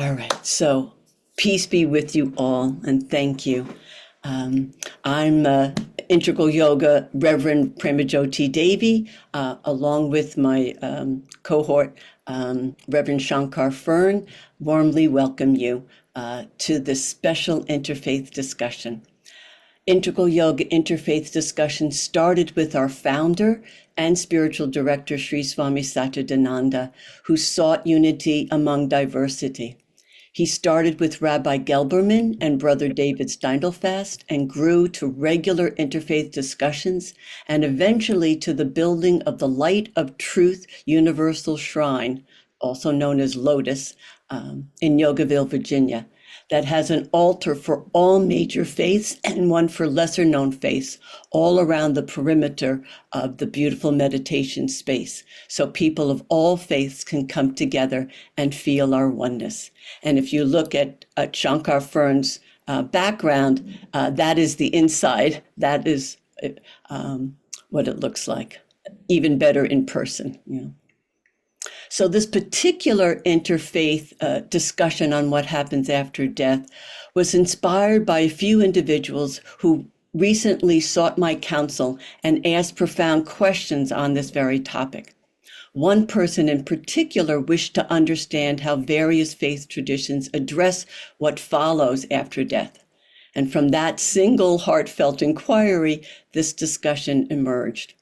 All right, so peace be with you all, and thank you. I'm Integral Yoga Reverend Premajoti Devi, along with my cohort, Reverend Shankar Fern, warmly welcome you to this special interfaith discussion. Integral Yoga Interfaith discussion started with our founder and spiritual director, Sri Swami Satchidananda, who sought unity among diversity. He started with Rabbi Gelberman and Brother David Steindelfast and grew to regular interfaith discussions and eventually to the building of the Light of Truth Universal Shrine, also known as Lotus, in Yogaville, Virginia, that has an altar for all major faiths and one for lesser known faiths all around the perimeter of the beautiful meditation space. So people of all faiths can come together and feel our oneness. And if you look at Shankar Fern's background, that is the inside. That is what it looks like, even better in person. You know. So this particular interfaith discussion on what happens after death was inspired by a few individuals who recently sought my counsel and asked profound questions on this very topic. One person in particular wished to understand how various faith traditions address what follows after death. And from that single heartfelt inquiry, this discussion emerged.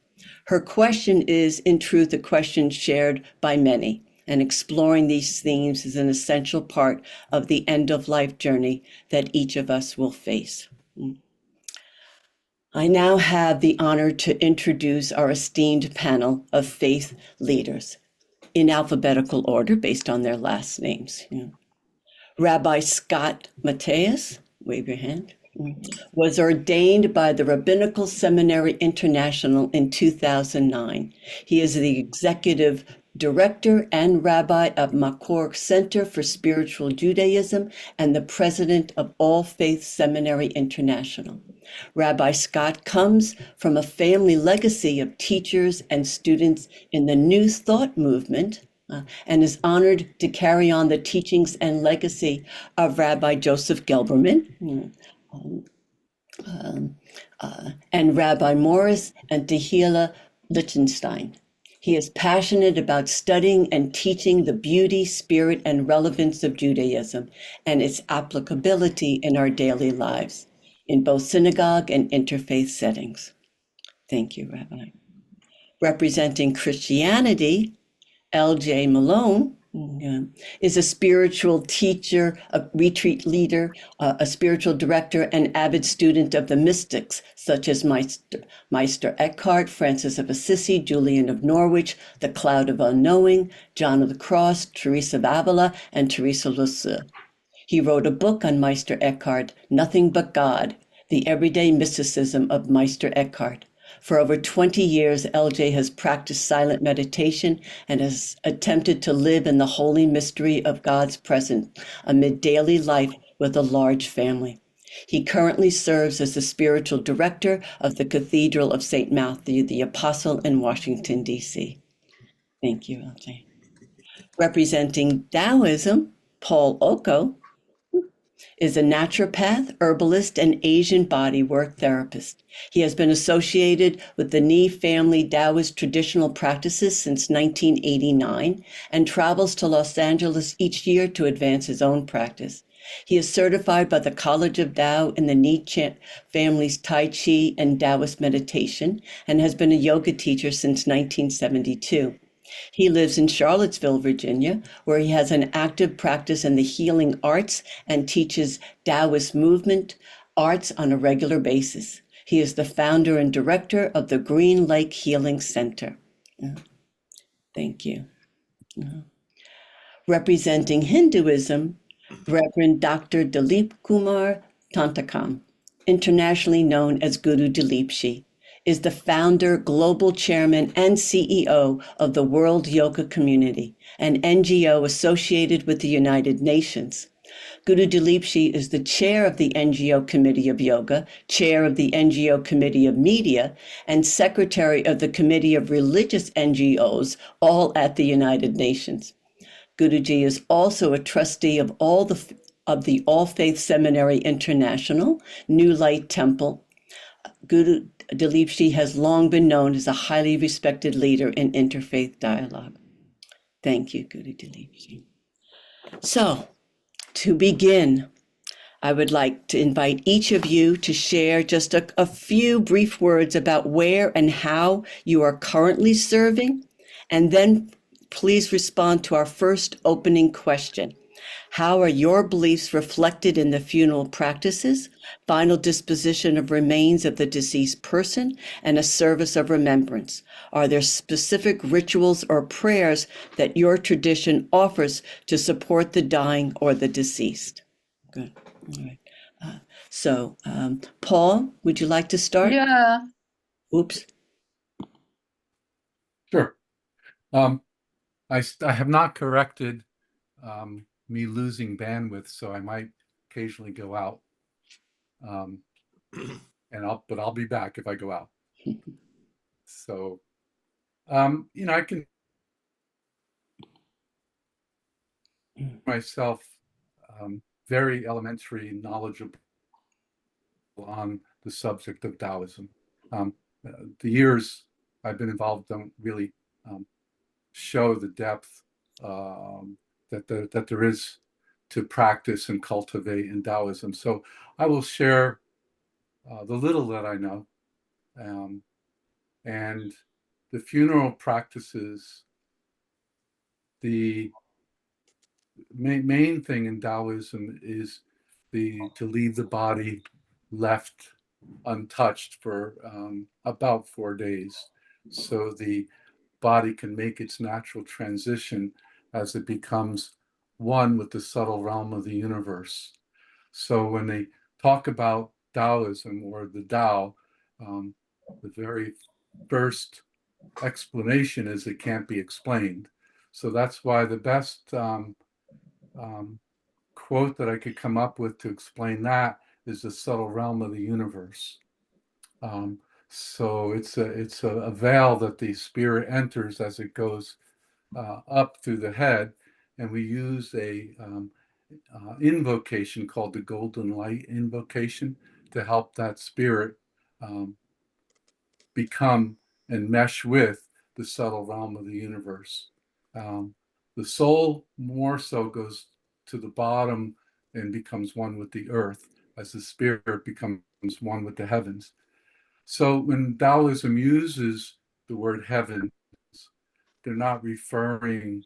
Her question is, in truth, a question shared by many, and exploring these themes is an essential part of the end-of-life journey that each of us will face. I now have the honor to introduce our esteemed panel of faith leaders in alphabetical order based on their last names. Rabbi Scott Mateus, wave your hand, was ordained by the Rabbinical Seminary International in 2009. He is the executive director and rabbi of Makor Center for Spiritual Judaism and the president of All Faith Seminary International. Rabbi Scott comes from a family legacy of teachers and students in the New Thought movement, and is honored to carry on the teachings and legacy of Rabbi Joseph Gelberman, and Rabbi Morris and Tehillah Lichtenstein. He is passionate about studying and teaching the beauty, spirit, and relevance of Judaism and its applicability in our daily lives, in both synagogue and interfaith settings. Thank you, Rabbi. Representing Christianity, L.J. Malone is a spiritual teacher, a retreat leader, a spiritual director, and avid student of the mystics, such as Meister Eckhart, Francis of Assisi, Julian of Norwich, the Cloud of Unknowing, John of the Cross, Teresa of Avila, and Teresa Lisieux. He wrote a book on Meister Eckhart, Nothing But God, The Everyday Mysticism of Meister Eckhart. For over 20 years, LJ has practiced silent meditation and has attempted to live in the holy mystery of God's presence amid daily life with a large family. He currently serves as the spiritual director of the Cathedral of St. Matthew the Apostle in Washington, D.C. Thank you, LJ. Representing Taoism, Paul Oko is a naturopath, herbalist, and Asian body work therapist. He has been associated with the Ni family Taoist traditional practices since 1989 and travels to Los Angeles each year to advance his own practice. He is certified by the College of Tao in the Ni family's Tai Chi and Taoist meditation and has been a yoga teacher since 1972. He lives in Charlottesville, Virginia, where he has an active practice in the healing arts and teaches Taoist movement arts on a regular basis. He is the founder and director of the Green Lake Healing Center. Thank you. Representing Hinduism, Reverend Dr. Dilip Kumar Tantakam, internationally known as Guru Dilipji, is the founder, global chairman, and CEO of the World Yoga Community, an NGO associated with the United Nations. Guru Dilipji is the chair of the NGO Committee of Yoga, chair of the NGO Committee of Media, and secretary of the Committee of Religious NGOs, all at the United Nations. Guruji is also a trustee of the All Faith Seminary International, New Light Temple. Guru Dilipji has long been known as a highly respected leader in interfaith dialogue. Thank you, Guru Dilipji. So, to begin, I would like to invite each of you to share just a few brief words about where and how you are currently serving, and then please respond to our first opening question. How are your beliefs reflected in the funeral practices, final disposition of remains of the deceased person, and a service of remembrance? Are there specific rituals or prayers that your tradition offers to support the dying or the deceased? Good. All right. So, Paul, would you like to start? Yeah. Oops. Sure. I have not corrected me losing bandwidth, so I might occasionally go out. But I'll be back if I go out. So, I can myself very elementary knowledgeable on the subject of Taoism. The years I've been involved don't really show the depth that there is to practice and cultivate in Taoism. So I will share the little that I know. And the funeral practices, the main thing in Taoism is to leave the body left untouched for about 4 days, so the body can make its natural transition as it becomes one with the subtle realm of the universe. So when they talk about Taoism or the Tao, the very first explanation is it can't be explained. So that's why the best quote that I could come up with to explain that is the subtle realm of the universe. So it's a veil that the spirit enters as it goes up through the head, and we use a invocation called the Golden Light Invocation to help that spirit become and mesh with the subtle realm of the universe. The soul more so goes to the bottom and becomes one with the earth as the spirit becomes one with the heavens. So when Taoism uses the word heaven, they're not referring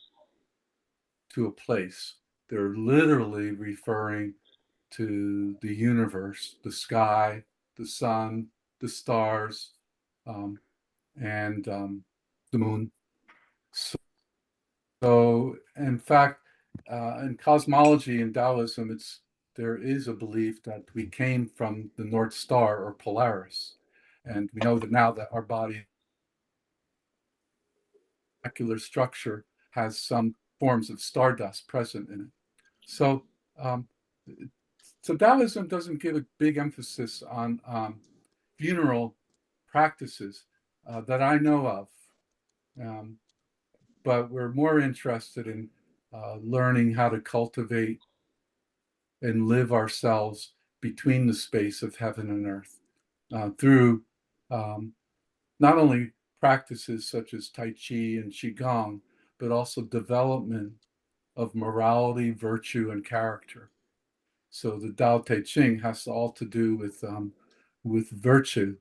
to a place. They're literally referring to the universe, the sky, the sun, the stars, and the moon. So in fact, in cosmology and Taoism, there is a belief that we came from the North Star or Polaris. And we know that now that our body molecular structure has some forms of stardust present in it. So, so Taoism doesn't give a big emphasis on funeral practices that I know of, but we're more interested in learning how to cultivate and live ourselves between the space of heaven and earth through not only practices such as Tai Chi and Qigong, but also development of morality, virtue, and character. So the Tao Te Ching has all to do with virtue,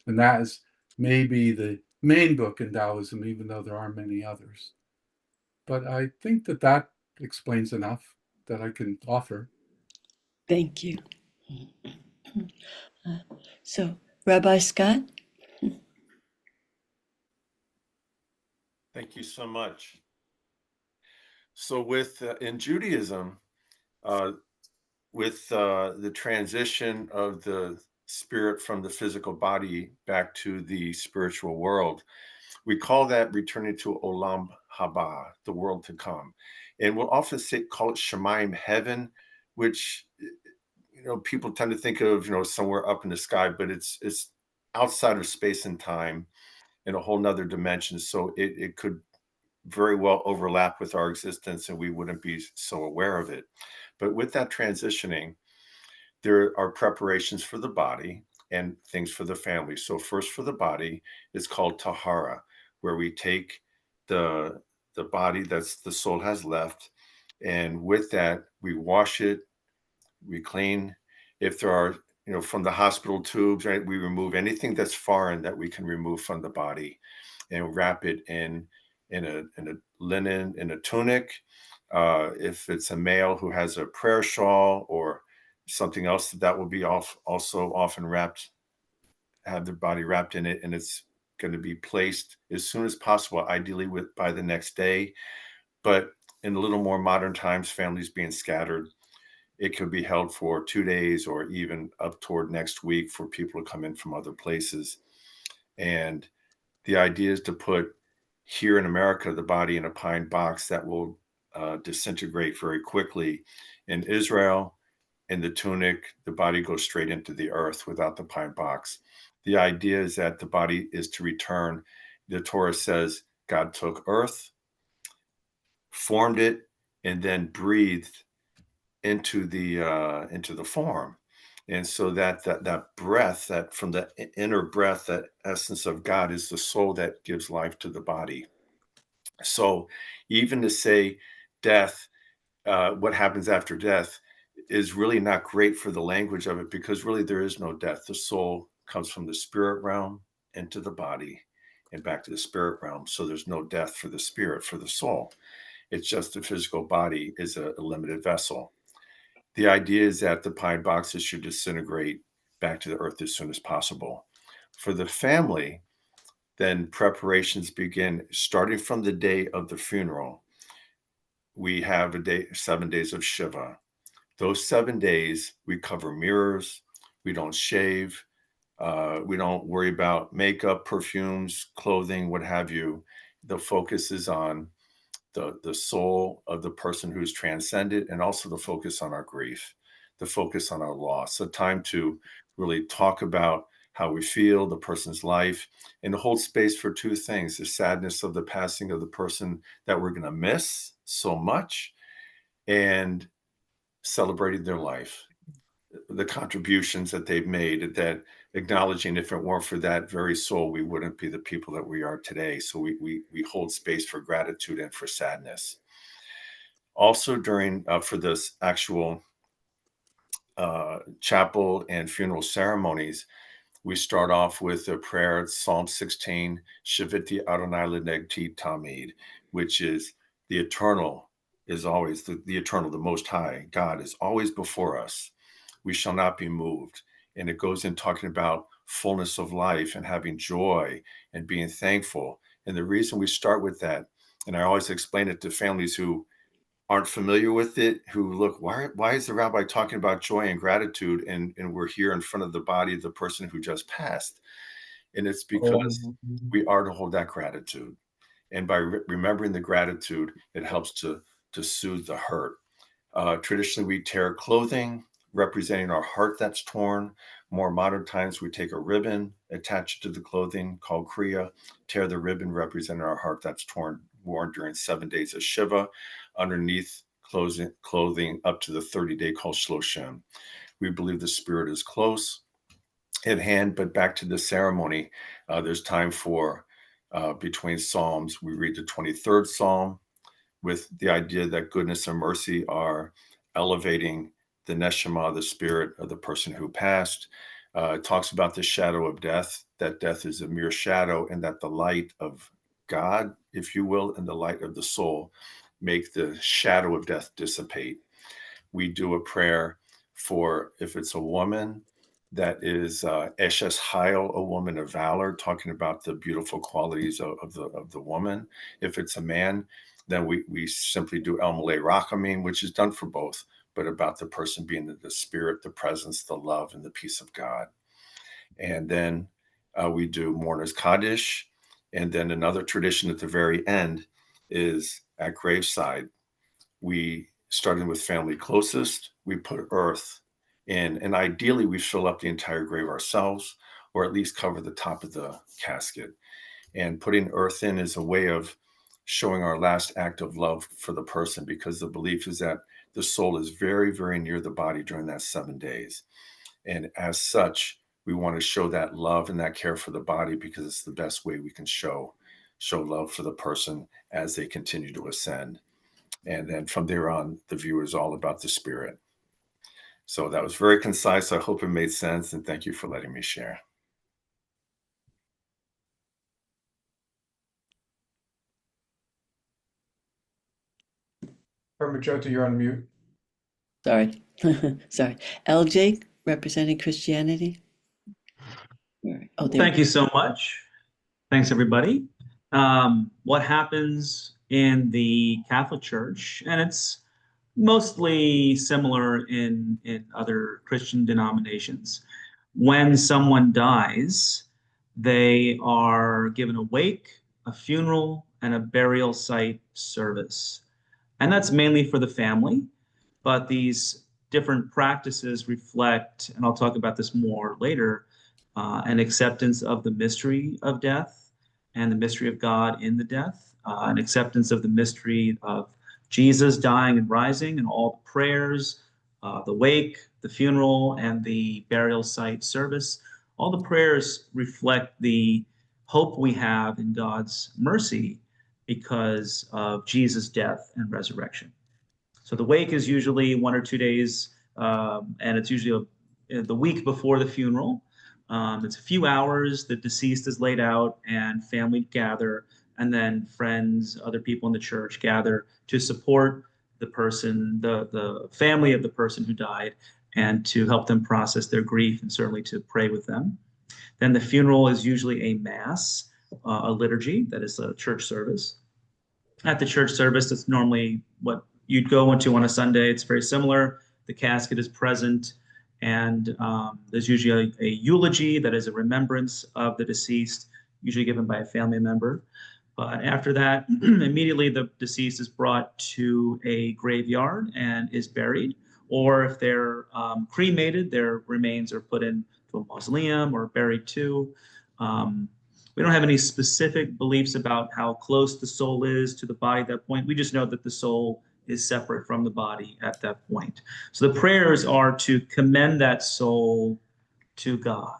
and that is maybe the main book in Taoism, even though there are many others. But I think that explains enough that I can offer. Thank you. So, Rabbi Scott? Thank you so much. So in Judaism, with the transition of the spirit from the physical body back to the spiritual world, we call that returning to Olam Haba, the world to come. And we'll often call it Shemaim, heaven, which, people tend to think of, somewhere up in the sky, but it's outside of space and time in a whole nother dimension. So it could very well overlap with our existence and we wouldn't be so aware of it. But with that transitioning, there are preparations for the body and things for the family. So first for the body is called tahara, where we take the the body that's the soul has left, and with that we wash it, we clean. If there are, from the hospital tubes, right, we remove anything that's foreign that we can remove from the body, and wrap it in a linen, in a tunic. If it's a male who has a prayer shawl or something else, that will be also often wrapped, have their body wrapped in it, and it's going to be placed as soon as possible, ideally by the next day. But in a little more modern times, families being scattered, it could be held for 2 days or even up toward next week for people to come in from other places. And the idea is to put, here in America, the body in a pine box that will disintegrate very quickly. In Israel, in the tunic, the body goes straight into the earth without the pine box. The idea is that the body is to return. The Torah says God took earth, formed it, and then breathed into the form. And so that breath, that from the inner breath, that essence of God, is the soul that gives life to the body. So even to say death, what happens after death, is really not great for the language of it, because really there is no death. The soul comes from the spirit realm into the body and back to the spirit realm. So there's no death for the spirit, for the soul. It's just the physical body is a limited vessel. The idea is that the pine boxes should disintegrate back to the earth as soon as possible. For the family, then preparations begin starting from the day of the funeral. We have 7 days of Shiva. Those 7 days, we cover mirrors, we don't shave, we don't worry about makeup, perfumes, clothing, what have you. The focus is on the soul of the person who's transcended, and also the focus on our grief, the focus on our loss, a time to really talk about how we feel, the person's life, and to hold space for two things: the sadness of the passing of the person that we're going to miss so much, and celebrating their life, the contributions that they've made, that acknowledging if it weren't for that very soul, we wouldn't be the people that we are today. So we hold space for gratitude and for sadness. Also during for this actual chapel and funeral ceremonies, we start off with a prayer, Psalm 16, Shaviti Adonai Lenegti Tamid, which is the eternal is always, the eternal, the most high, God is always before us. We shall not be moved. And it goes in talking about fullness of life and having joy and being thankful. And the reason we start with that, and I always explain it to families who aren't familiar with it, who look, why is the rabbi talking about joy and gratitude, and we're here in front of the body of the person who just passed? And it's because we are to hold that gratitude. And by remembering the gratitude, it helps to soothe the hurt. Traditionally, we tear clothing representing our heart that's torn. More modern times, we take a ribbon, attach it to the clothing called kriya, tear the ribbon representing our heart that's torn, worn during 7 days of Shiva, underneath clothing up to the 30-day called Shloshim. We believe the spirit is close at hand. But back to the ceremony, there's time for, between Psalms, we read the 23rd Psalm, with the idea that goodness and mercy are elevating the neshama, the spirit of the person who passed. It talks about the shadow of death, that death is a mere shadow, and that the light of God, if you will, and the light of the soul make the shadow of death dissipate. We do a prayer for, if it's a woman, that is Eshes Hayil, a woman of valor, talking about the beautiful qualities of the woman. If it's a man, then we simply do El Malay Rachamim, which is done for both, but about the person being the spirit, the presence, the love, and the peace of God. And then we do Mourner's Kaddish. And then another tradition at the very end is at graveside, we, starting with family closest, we put earth in, and ideally we fill up the entire grave ourselves, or at least cover the top of the casket. And putting earth in is a way of showing our last act of love for the person, because the belief is that the soul is very, very near the body during that 7 days. And as such, we want to show that love and that care for the body, because it's the best way we can show love for the person as they continue to ascend. And then from there on, the view is all about the spirit. So that was very concise. I hope it made sense. And thank you for letting me share. Magenta, you're on mute. Sorry. Sorry. LJ, representing Christianity. Oh, there. Thank you so much. Thanks, everybody. What happens in the Catholic Church, and it's mostly similar in other Christian denominations, when someone dies, they are given a wake, a funeral, and a burial site service. And that's mainly for the family, but these different practices reflect, and I'll talk about this more later, an acceptance of the mystery of death and the mystery of God in the death, an acceptance of the mystery of Jesus dying and rising, and all the prayers, the wake, the funeral, and the burial site service. All the prayers reflect the hope we have in God's mercy because of Jesus' death and resurrection. So the wake is usually 1 or 2 days, and it's usually the week before the funeral. It's a few hours, the deceased is laid out, and family gather, and then friends, other people in the church gather to support the person, the family of the person who died, and to help them process their grief, and certainly to pray with them. Then the funeral is usually a mass, a liturgy, that is a church service. At the church service, it's normally what you'd go into on a Sunday. It's very similar. The casket is present, and there's usually a eulogy that is a remembrance of the deceased, usually given by a family member. But after that, immediately the deceased is brought to a graveyard and is buried. Or if they're cremated, their remains are put into a mausoleum or buried too. We don't have any specific beliefs about how close the soul is to the body at that point. We just know that the soul is separate from the body at that point. So the prayers are to commend that soul to God,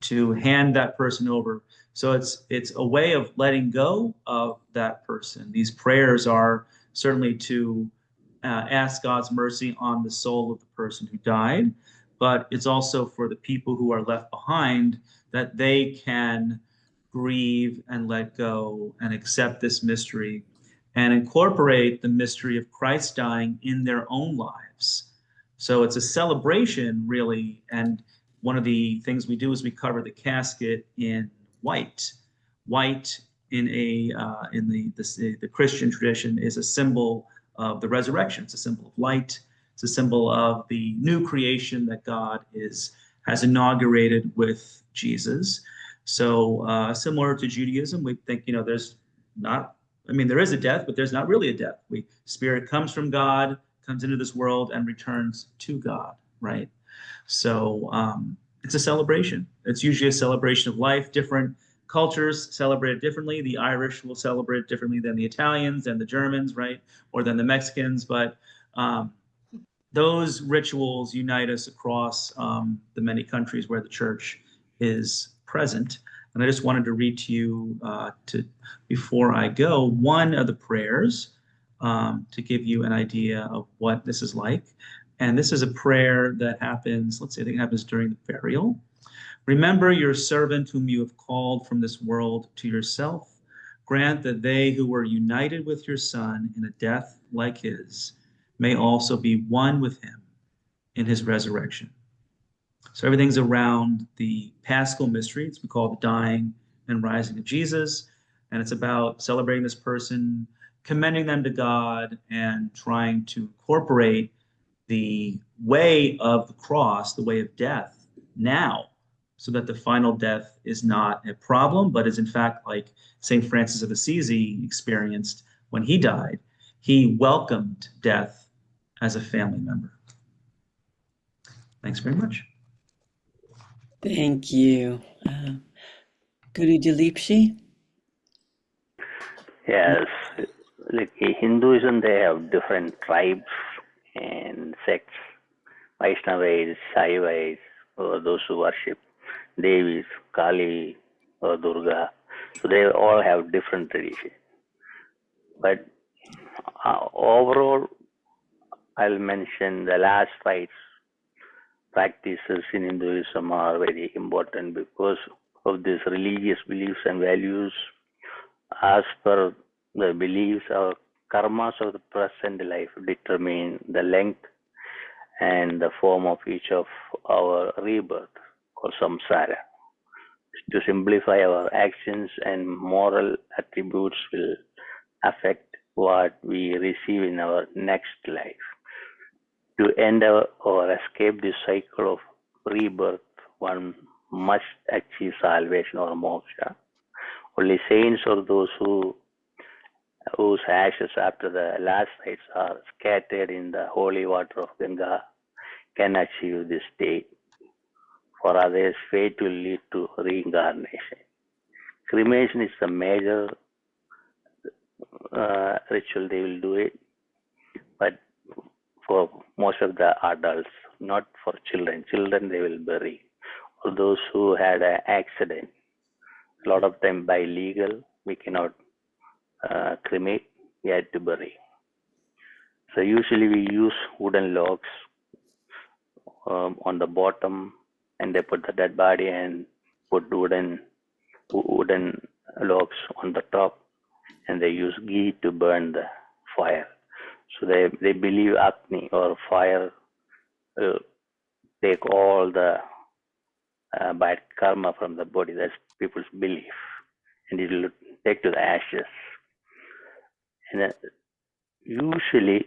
to hand that person over. So it's a way of letting go of that person. These prayers are certainly to ask God's mercy on the soul of the person who died, but it's also for the people who are left behind, that they can grieve and let go and accept this mystery and incorporate the mystery of Christ dying in their own lives. So it's a celebration, really. And one of the things we do is we cover the casket in white. White in the Christian tradition is a symbol of the resurrection. It's a symbol of light. It's a symbol of the new creation that God has inaugurated with Jesus. So similar to Judaism, we think, there is a death, but there's not really a death. Spirit comes from God, comes into this world, and returns to God, right? So it's a celebration. It's usually a celebration of life. Different cultures celebrate it differently. The Irish will celebrate it differently than the Italians and the Germans, right? Or than the Mexicans. But those rituals unite us across the many countries where the church is present. And I just wanted to read to you, before I go, one of the prayers to give you an idea of what this is like. And this is a prayer that happens, I think it happens during the burial. Remember your servant whom you have called from this world to yourself. Grant that they who were united with your Son in a death like his may also be one with him in his resurrection. So everything's around the Paschal mysteries. We call it the dying and rising of Jesus. And it's about celebrating this person, commending them to God, and trying to incorporate the way of the cross, the way of death now, so that the final death is not a problem, but is in fact like St. Francis of Assisi experienced when he died. He welcomed death as a family member. Thanks very much. Thank you. Guru Dilipshi? Yes, like Hinduism, they have different tribes and sects. Vaishnavis, Shaivais, or those who worship Devis, Kali, or Durga. So they all have different traditions. But overall, I'll mention the last rites practices in Hinduism are very important because of these religious beliefs and values. As per the beliefs, our karmas of the present life determine the length and the form of each of our rebirth or samsara. To simplify, our actions and moral attributes will affect what we receive in our next life. To end or escape this cycle of rebirth, one must achieve salvation or moksha. Only saints or those whose ashes after the last rites are scattered in the holy water of Ganga can achieve this state. For others, fate will lead to reincarnation. Cremation is the major ritual they will do it, but for most of the adults, not for children. Children they will bury. For those who had an accident, a lot of time by legal we cannot cremate. We had to bury. So usually we use wooden logs on the bottom, and they put the dead body and put wooden logs on the top, and they use ghee to burn the fire. So they believe Agni or fire will take all the bad karma from the body. That's people's belief, and it will take to the ashes. And usually,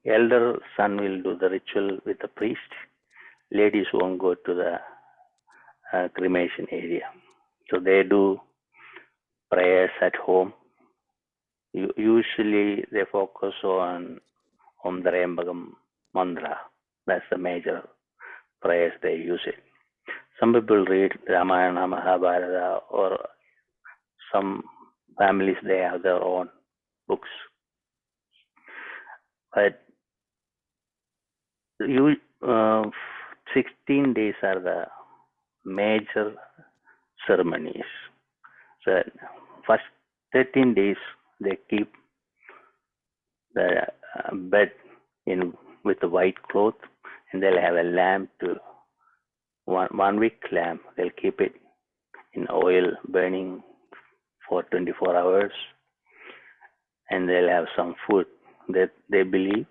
elder son will do the ritual with the priest. Ladies won't go to the cremation area. So they do prayers at home. Usually they focus on Om Trayambakam mantra. That's the major prayers they use it. Some people read Ramayana, Mahabharata, or some families they have their own books. But 16 days are the major ceremonies. So first 13 days they keep the bed in with a white cloth, and they'll have a lamp to 1 week lamp. They'll keep it in oil burning for 24 hours, and they'll have some food. They believe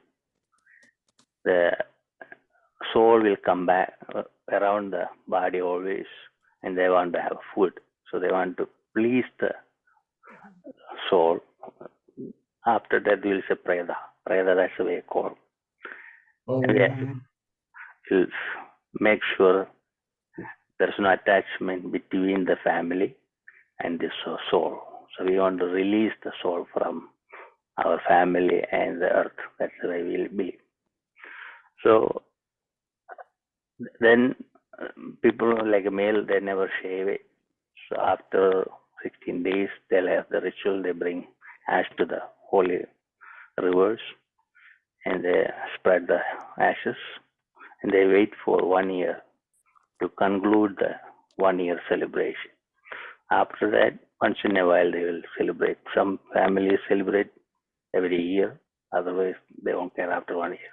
the soul will come back around the body always, and they want to have food. So they want to please the soul. After that, we'll say preda. Preda, that's the way called. And we'll make sure there's no attachment between the family and the soul. So we want to release the soul from our family and the earth. That's the way we'll believe. So then people like a male, they never shave it. So after 16 days, they'll have the ritual. They bring ash to the holy rivers, and they spread the ashes, and they wait for 1 year to conclude the 1 year celebration. After that, once in a while, they will celebrate. Some families celebrate every year. Otherwise, they won't care after 1 year.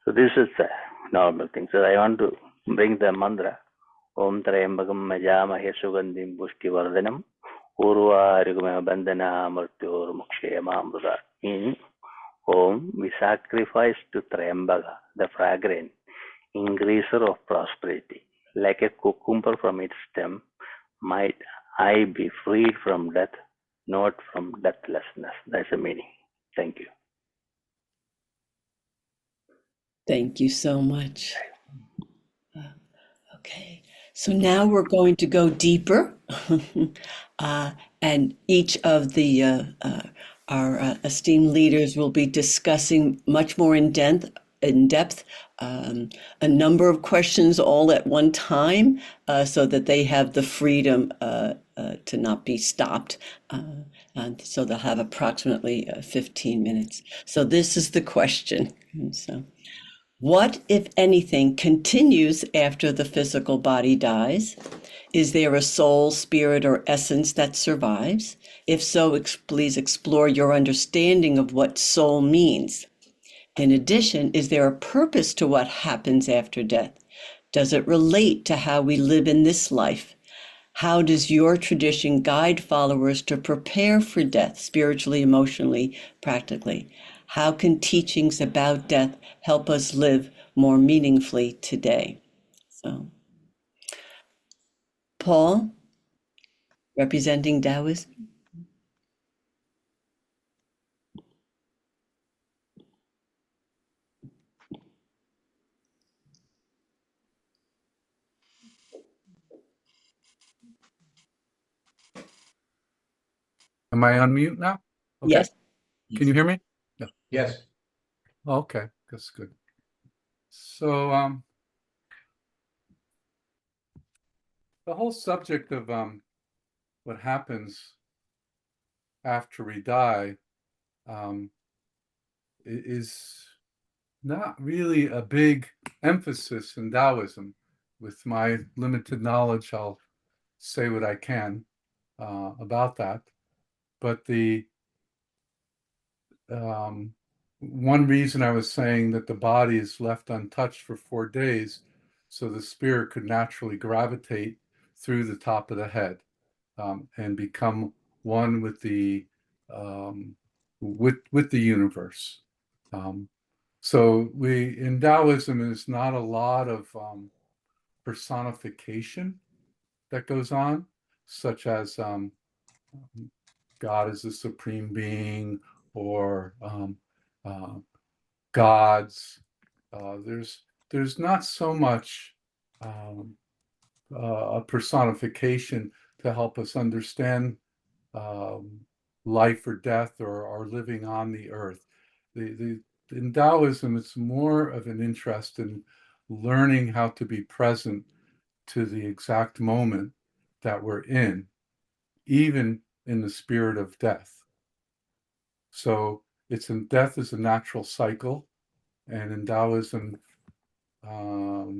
So this is the normal thing. So I want to bring the mantra. Om Trayambakam Majamahe Sugandhim Pushti Vardhanam Urvarugama Bandhana Murtyor Mukshayamamruta. Meaning, Om, we sacrifice to Trayambaka, the fragrant increaser of prosperity. Like a cucumber from its stem, might I be freed from death, not from deathlessness. That's the meaning. Thank you. Thank you so much. Okay, so now we're going to go deeper, and each of the our esteemed leaders will be discussing much more in depth in depth, a number of questions all at one time, so that they have the freedom to not be stopped. And so they'll have approximately 15 minutes. So this is the question. And so, what, if anything, continues after the physical body dies? Is there a soul, spirit, or essence that survives? If so, please explore your understanding of what soul means. In addition, is there a purpose to what happens after death? Does it relate to how we live in this life? How does your tradition guide followers to prepare for death, spiritually, emotionally, practically? How can teachings about death help us live more meaningfully today? So, Paul, representing Taoism. Am I on mute now? Okay. Yes. Can you hear me? No. Yes. Okay, that's good. So the whole subject of what happens after we die is not really a big emphasis in Taoism. With my limited knowledge, I'll say what I can about that. But the one reason I was saying that the body is left untouched for 4 days, so the spirit could naturally gravitate through the top of the head and become one with the with the universe. So we in Taoism, there's not a lot of personification that goes on, such as God is the supreme being, or gods. There's not so much a personification to help us understand life or death, or living on the earth. In Taoism, it's more of an interest in learning how to be present to the exact moment that we're in, even in the spirit of death. So death is a natural cycle, and in Taoism,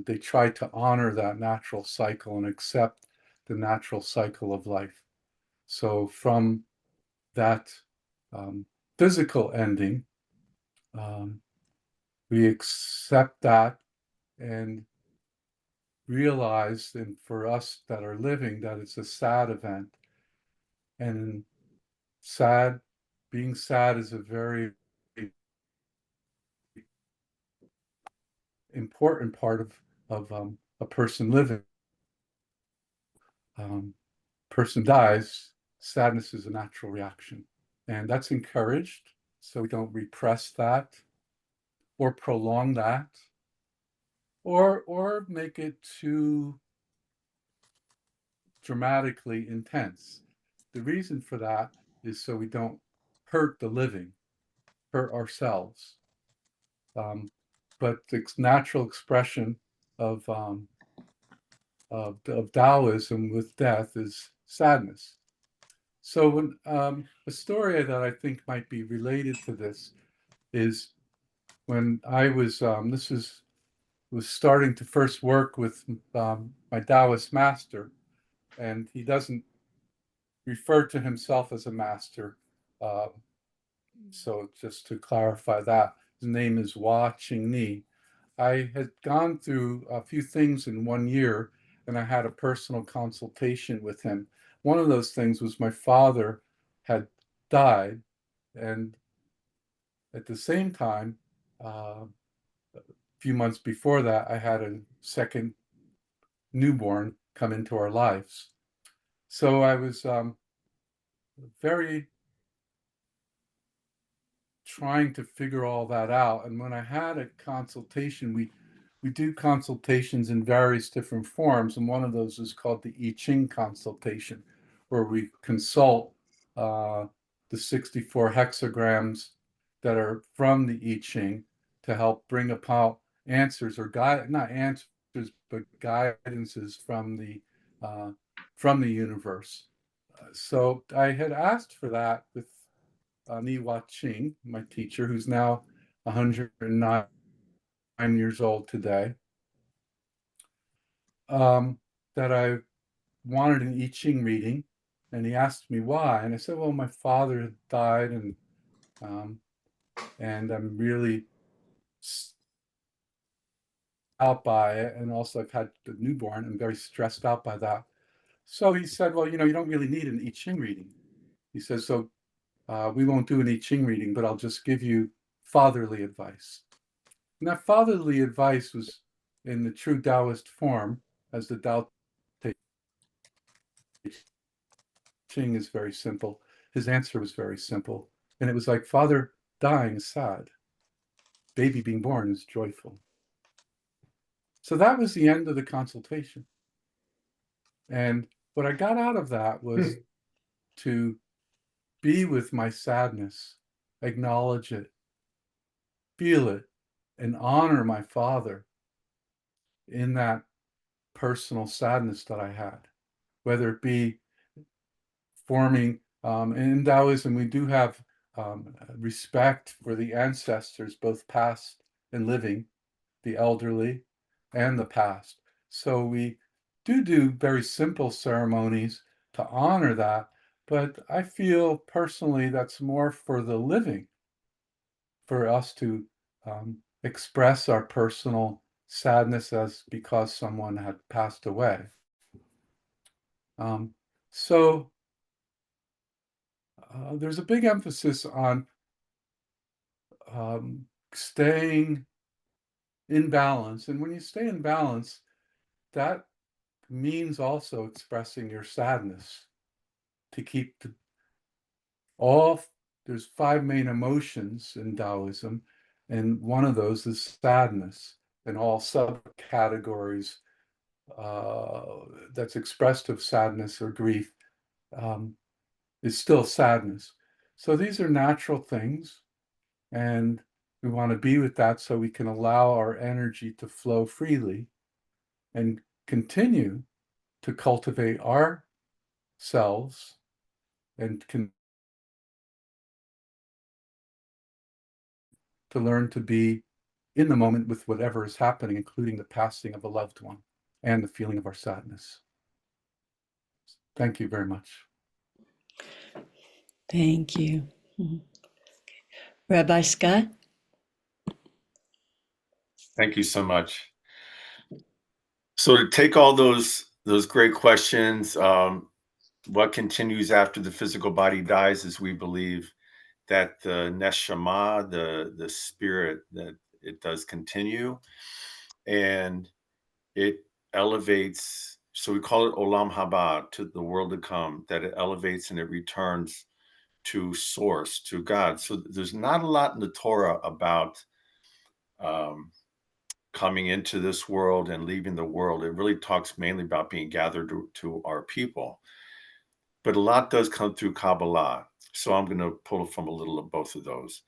they try to honor that natural cycle and accept the natural cycle of life. So from that physical ending, we accept that and realize, and for us that are living, that it's a sad event. And being sad is a very important part of a person living. Person dies, sadness is a natural reaction, and that's encouraged, so we don't repress that or prolong that, or make it too dramatically intense. The reason for that is so we don't hurt the living, hurt ourselves. But the natural expression of Taoism with death is sadness. So when a story that I think might be related to this is when I was was starting to first work with my Taoist master, and he doesn't refer to himself as a master. So just to clarify that, his name is Hua Qingni. I had gone through a few things in 1 year, and I had a personal consultation with him. One of those things was my father had died, and at the same time, a few months before that, I had a second newborn come into our lives. So I was very trying to figure all that out. And when I had a consultation, we do consultations in various different forms, and one of those is called the I Ching consultation, where we consult the 64 hexagrams that are from the I Ching to help bring about answers or not answers, but guidances from the universe. So I had asked for that with Niwa Ching, my teacher, who's now 109 years old today, that I wanted an I Ching reading, and he asked me why, and I said, well, my father had died, and I'm really out by it, and also I've had a newborn. I'm very stressed out by that. So he said, well, you don't really need an I Ching reading. He says, so we won't do an I Ching reading, but I'll just give you fatherly advice. And that fatherly advice was in the true Taoist form, as the Tao Te Ching is very simple. His answer was very simple. And it was like, father dying is sad. Baby being born is joyful. So that was the end of the consultation. And what I got out of that was to be with my sadness, acknowledge it, feel it, and honor my father in that personal sadness that I had, whether it be forming, in Taoism, we do have respect for the ancestors, both past and living, the elderly and the past. So we do very simple ceremonies to honor that, but I feel personally that's more for the living, for us to express our personal sadness as because someone had passed away. So there's a big emphasis on staying in balance. And when you stay in balance, that means also expressing your sadness to keep there's 5 main emotions in Taoism, and one of those is sadness, and all subcategories that's expressed of sadness or grief is still sadness. So these are natural things, and we want to be with that so we can allow our energy to flow freely and continue to cultivate ourselves and to learn to be in the moment with whatever is happening, including the passing of a loved one and the feeling of our sadness. Thank you very much. Thank you. Rabbi Scott? Thank you so much. So to take all those great questions, what continues after the physical body dies is we believe that the neshama, the spirit, that it does continue, and it elevates. So we call it olam haba, to the world to come, that it elevates and it returns to source, to God. So there's not a lot in the Torah about coming into this world and leaving the world. It really talks mainly about being gathered to our people. But a lot does come through Kabbalah. So I'm going to pull from a little of both of those.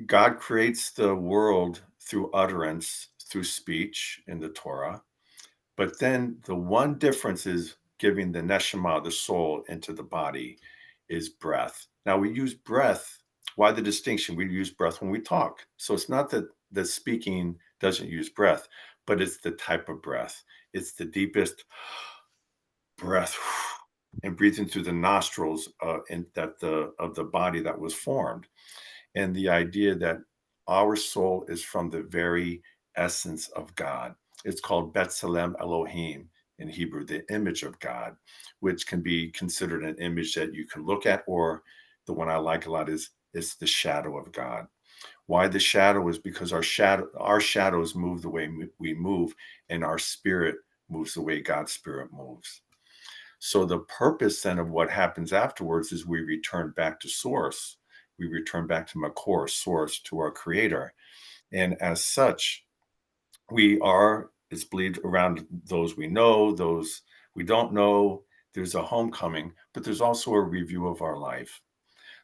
God creates the world through utterance, through speech in the Torah. But then the one difference is giving the neshama, the soul, into the body is breath. Now we use breath. Why the distinction? We use breath when we talk. So it's not that the speaking doesn't use breath, but it's the type of breath. It's the deepest breath and breathing through the nostrils of the body that was formed. And the idea that our soul is from the very essence of God. It's called B'Tselem Elohim in Hebrew, the image of God, which can be considered an image that you can look at, or the one I like a lot is the shadow of God. Why the shadow is because our shadows move the way we move, and our spirit moves the way God's spirit moves. So the purpose then of what happens afterwards is we return back to source. We return back to Makor, source, to our creator. And as such, it's believed around those we know, those we don't know, there's a homecoming, but there's also a review of our life.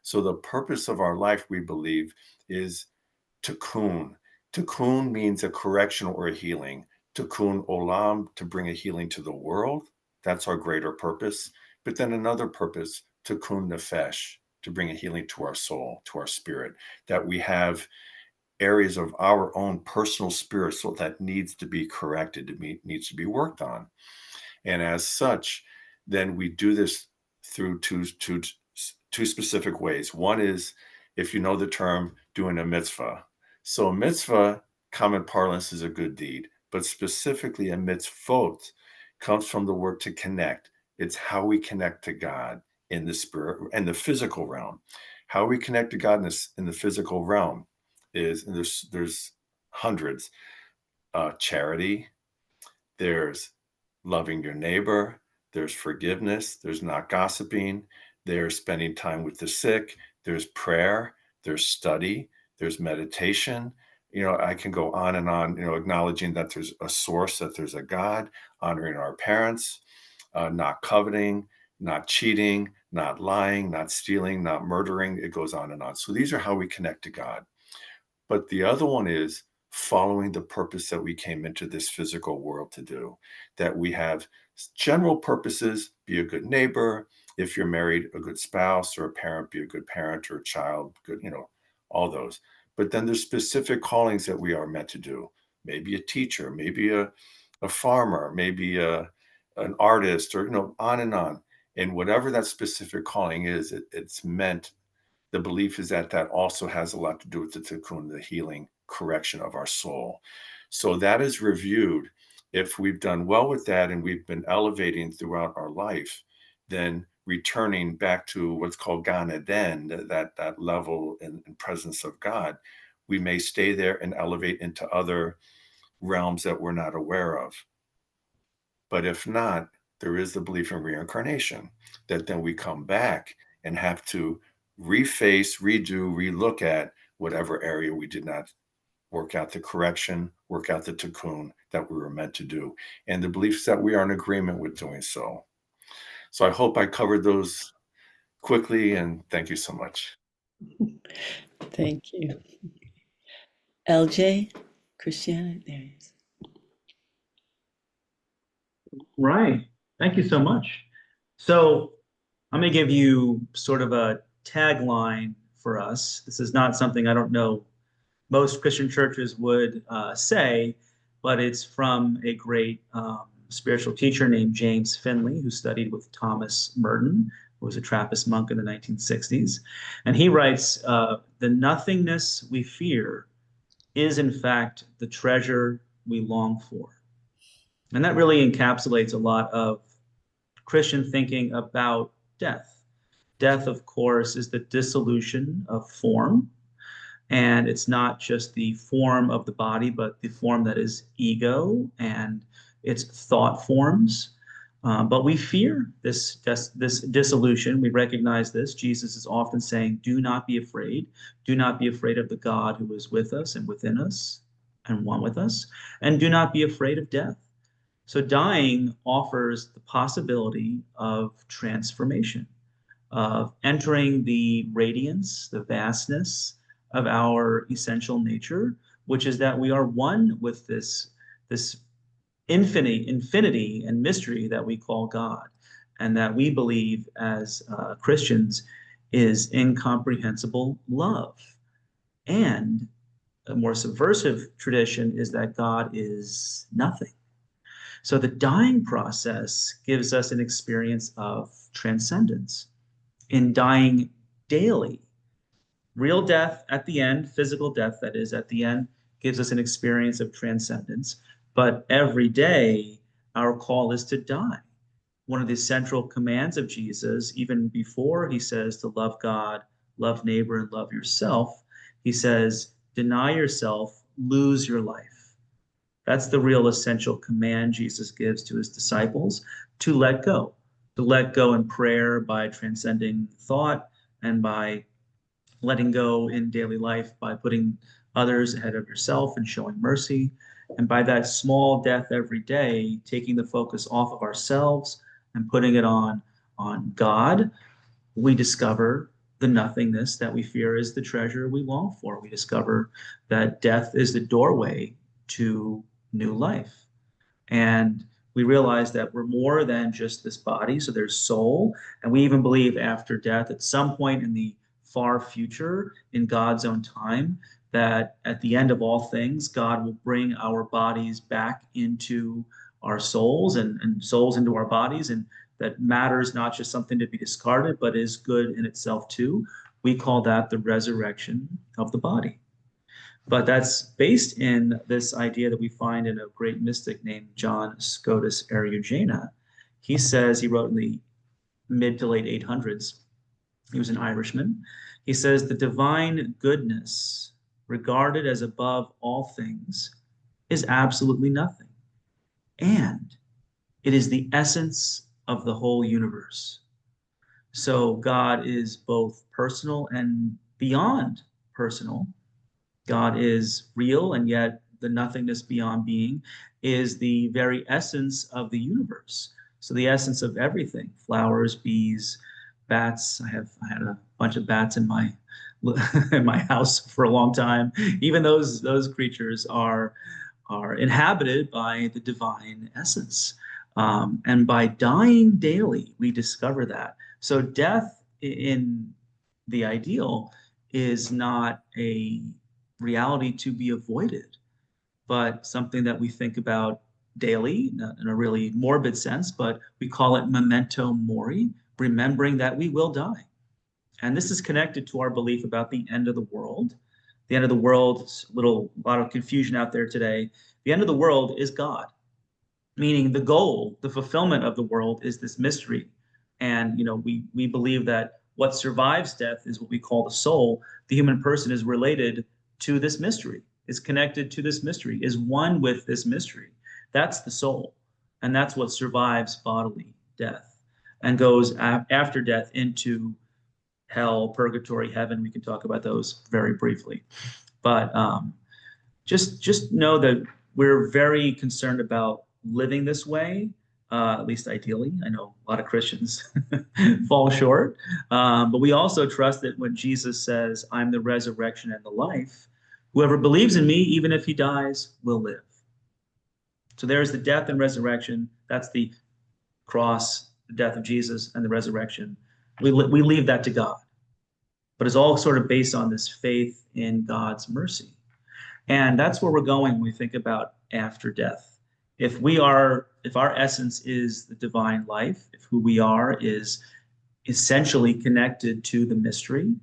So the purpose of our life, we believe, is tikkun. Tikkun means a correction or a healing. Tikkun olam, to bring a healing to the world. That's our greater purpose. But then another purpose, tikkun nefesh, to bring a healing to our soul, to our spirit, that we have areas of our own personal spirit so that needs to be corrected, needs to be worked on. And as such, then we do this through two specific ways. One is, if you know the term, doing a mitzvah. So a mitzvah, common parlance, is a good deed, but specifically a mitzvot comes from the word to connect. It's how we connect to God in the spirit and the physical realm. How we connect to God in the physical realm is, and there's hundreds, charity, there's loving your neighbor, there's forgiveness, there's not gossiping, there's spending time with the sick, there's prayer, there's study, there's meditation. I can go on and on, acknowledging that there's a source, that there's a God, honoring our parents, not coveting, not cheating, not lying, not stealing, not murdering. It goes on and on. So these are how we connect to God. But the other one is following the purpose that we came into this physical world to do, that we have general purposes: be a good neighbor, if you're married, a good spouse, or a parent, be a good parent, or a child, good, all those. But then there's specific callings that we are meant to do. Maybe a teacher, maybe a farmer, maybe an artist, or, on and on. And whatever that specific calling is, it's meant, the belief is that also has a lot to do with the tikkun, the healing, correction of our soul. So that is reviewed. If we've done well with that and we've been elevating throughout our life, then returning back to what's called Gan Eden, that level and presence of God, we may stay there and elevate into other realms that we're not aware of. But if not, there is the belief in reincarnation, that then we come back and have to reface, redo, relook at whatever area we did not work out the correction, work out the tikkun that we were meant to do. And the belief is that we are in agreement with doing so. So I hope I covered those quickly, and thank you so much. Thank you. LJ, Christiana, there he is. Right. Thank you so much. So I'm going to give you sort of a tagline for us. This is not something I don't know most Christian churches would say, but it's from a great spiritual teacher named James Finley, who studied with Thomas Merton, who was a Trappist monk in the 1960s. And he writes, the nothingness we fear is in fact the treasure we long for. And that really encapsulates a lot of Christian thinking about death. Death, of course, is the dissolution of form. And it's not just the form of the body, but the form that is ego and its thought forms. But we fear this dissolution. We recognize this. Jesus is often saying, do not be afraid. Do not be afraid of the God who is with us and within us and one with us. And do not be afraid of death. So dying offers the possibility of transformation, of entering the radiance, the vastness of our essential nature, which is that we are one with this infinity and mystery that we call God, and that we believe as Christians is incomprehensible love. And a more subversive tradition is that God is nothing. So the dying process gives us an experience of transcendence. In dying daily, real death at the end, physical death that is at the end, gives us an experience of transcendence. But every day, our call is to die. One of the central commands of Jesus, even before he says to love God, love neighbor, and love yourself, he says, deny yourself, lose your life. That's the real essential command Jesus gives to his disciples, to let go in prayer by transcending thought, and by letting go in daily life by putting others ahead of yourself and showing mercy. And by that small death every day, taking the focus off of ourselves and putting it on God, we discover the the nothingness that we fear is the treasure we long for. We discover that death is the doorway to new life. And we realize that we're more than just this body. So there's soul. And we even believe after death, at some point in the far future, in God's own time, that at the end of all things, God will bring our bodies back into our souls and souls into our bodies. And that matter is not just something to be discarded, but is good in itself too. We call that the resurrection of the body. But that's based in this idea that we find in a great mystic named John Scotus Eriugena. He says, he wrote in the mid to late 800s, he was an Irishman. He says, the divine goodness, regarded as above all things, is absolutely nothing. And it is the essence of the whole universe. So God is both personal and beyond personal. God is real, and yet the nothingness beyond being is the very essence of the universe. So the essence of everything, flowers, bees, bats. I had a bunch of bats in my in my house for a long time. Even those creatures are inhabited by the divine essence. And by dying daily, we discover that. So death in the ideal is not a reality to be avoided, but something that we think about daily, not in a really morbid sense, but we call it memento mori, remembering that we will die. And this is connected to our belief about the end of the world. The end of the world, a lot of confusion out there today. The end of the world is God, meaning the goal, the fulfillment of the world is this mystery. And we believe that what survives death is what we call the soul. The human person is related to this mystery, is connected to this mystery, is one with this mystery. That's the soul. And that's what survives bodily death and goes after death into hell, purgatory, heaven. We can talk about those very briefly. But just know that we're very concerned about living this way, at least ideally. I know a lot of Christians fall short, but we also trust that when Jesus says, I'm the resurrection and the life, whoever believes in me, even if he dies, will live. So there's the death and resurrection. That's the cross, the death of Jesus, and the resurrection. We leave that to God. But it's all sort of based on this faith in God's mercy. And that's where we're going when we think about after death. If our essence is the divine life, if who we are is essentially connected to the mystery,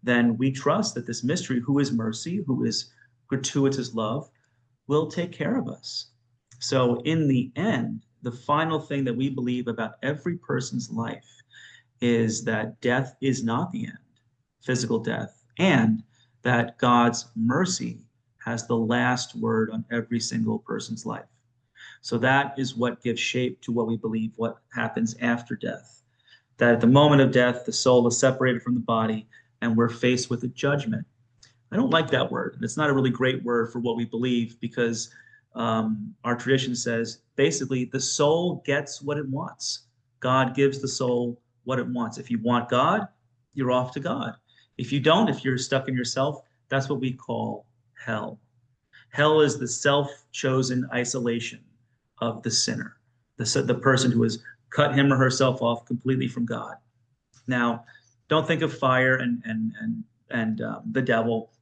then we trust that this mystery, who is mercy, who is gratuitous love, will take care of us. So in the end, the final thing that we believe about every person's life is that death is not the end, physical death, and that God's mercy has the last word on every single person's life. So that is what gives shape to what we believe what happens after death. That at the moment of death, the soul is separated from the body and we're faced with a judgment. I don't like that word. It's not a really great word for what we believe because our tradition says basically the soul gets what it wants. God gives the soul what it wants. If you want God, you're off to God. If you don't, if you're stuck in yourself, that's what we call hell. Hell is the self-chosen isolation of the sinner, the person who has cut him or herself off completely from God. Now, don't think of fire and the devil.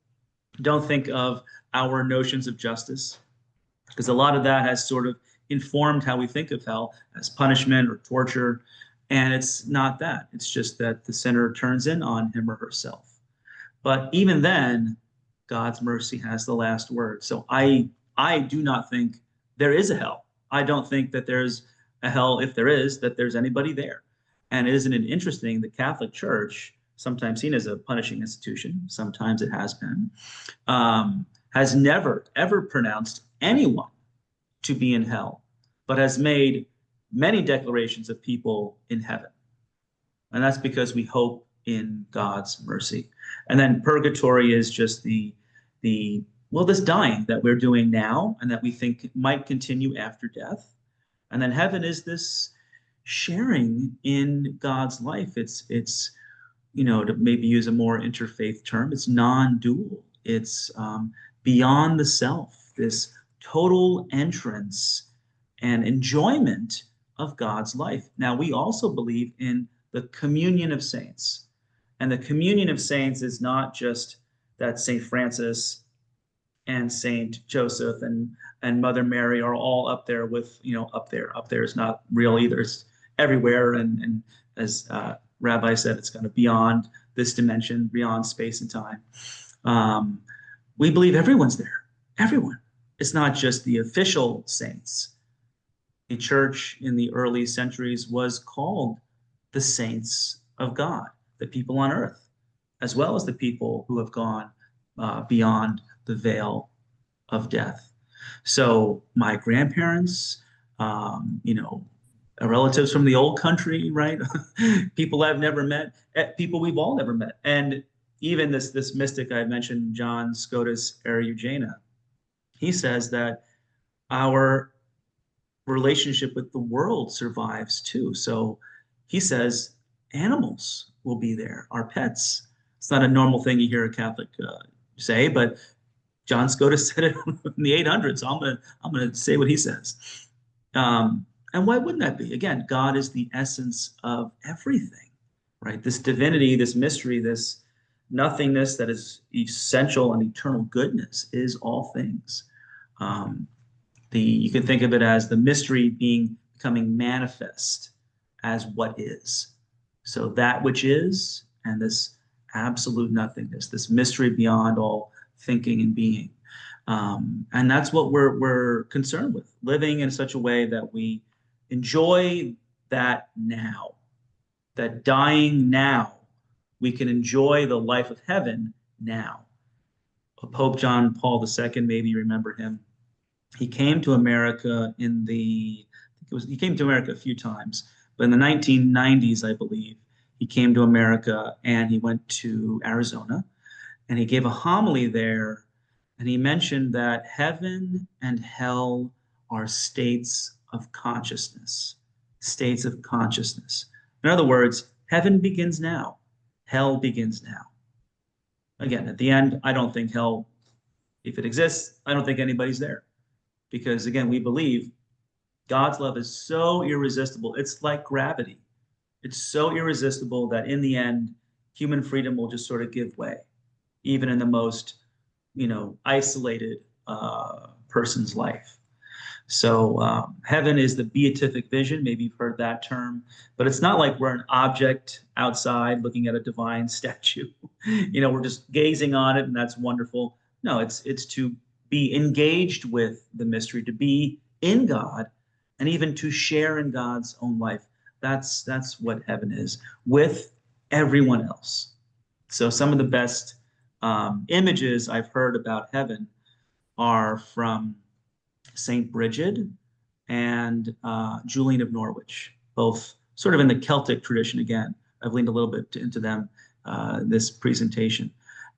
Don't think of our notions of justice, because a lot of that has sort of informed how we think of hell as punishment or torture. And it's not that. It's just that the sinner turns in on him or herself. But even then, God's mercy has the last word. So I do not think there is a hell. I don't think that there's a hell, if there is, that there's anybody there. And isn't it interesting, the Catholic Church, sometimes seen as a punishing institution, sometimes it has been, has never, ever pronounced anyone to be in hell, but has made many declarations of people in heaven. And that's because we hope in God's mercy. And then purgatory is just this dying that we're doing now and that we think might continue after death. And then heaven is this sharing in God's life. It's to maybe use a more interfaith term, it's non-dual. It's beyond the self, this total entrance and enjoyment of God's life. Now, we also believe in the communion of saints. And the communion of saints is not just that St. Francis and St. Joseph and Mother Mary are all up there with, up there. Up there is not real either. It's everywhere. And as Rabbi said, it's kind of beyond this dimension, beyond space and time. We believe everyone's there. Everyone. It's not just the official saints. The church in the early centuries was called the saints of God, the people on earth, as well as the people who have gone beyond the veil of death. So my grandparents, relatives from the old country, right? People I've never met, people we've all never met. And even this mystic I mentioned, John Scotus Eriugena, he says that our relationship with the world survives too. So he says animals will be there, our pets. It's not a normal thing you hear a Catholic say, but John Scotus said it in the 800s. So I'm gonna say what he says. And why wouldn't that be? Again, God is the essence of everything, right? This divinity, this mystery, this nothingness that is essential and eternal goodness is all things. You can think of it as the mystery becoming manifest as what is. So that which is, and this absolute nothingness, this mystery beyond all thinking and being. And that's what we're concerned with, living in such a way that we enjoy that now, that dying now, we can enjoy the life of heaven now. Pope John Paul II, maybe you remember him. He came to America he came to America a few times, but in the 1990s, I believe, he came to America and he went to Arizona and he gave a homily there. And he mentioned that heaven and hell are states of consciousness, states of consciousness. In other words, heaven begins now, hell begins now. Again, at the end, I don't think hell, if it exists, I don't think anybody's there. Because again, we believe God's love is so irresistible. It's like gravity. It's so irresistible that in the end, human freedom will just sort of give way, even in the most, isolated person's life. So heaven is the beatific vision. Maybe you've heard that term, but it's not like we're an object outside looking at a divine statue. We're just gazing on it and that's wonderful. No, it's to be engaged with the mystery, to be in God, and even to share in God's own life. That's what heaven is with everyone else. So some of the best images I've heard about heaven are from St. Bridget and Julian of Norwich, both sort of in the Celtic tradition again. I've leaned a little bit into them this presentation.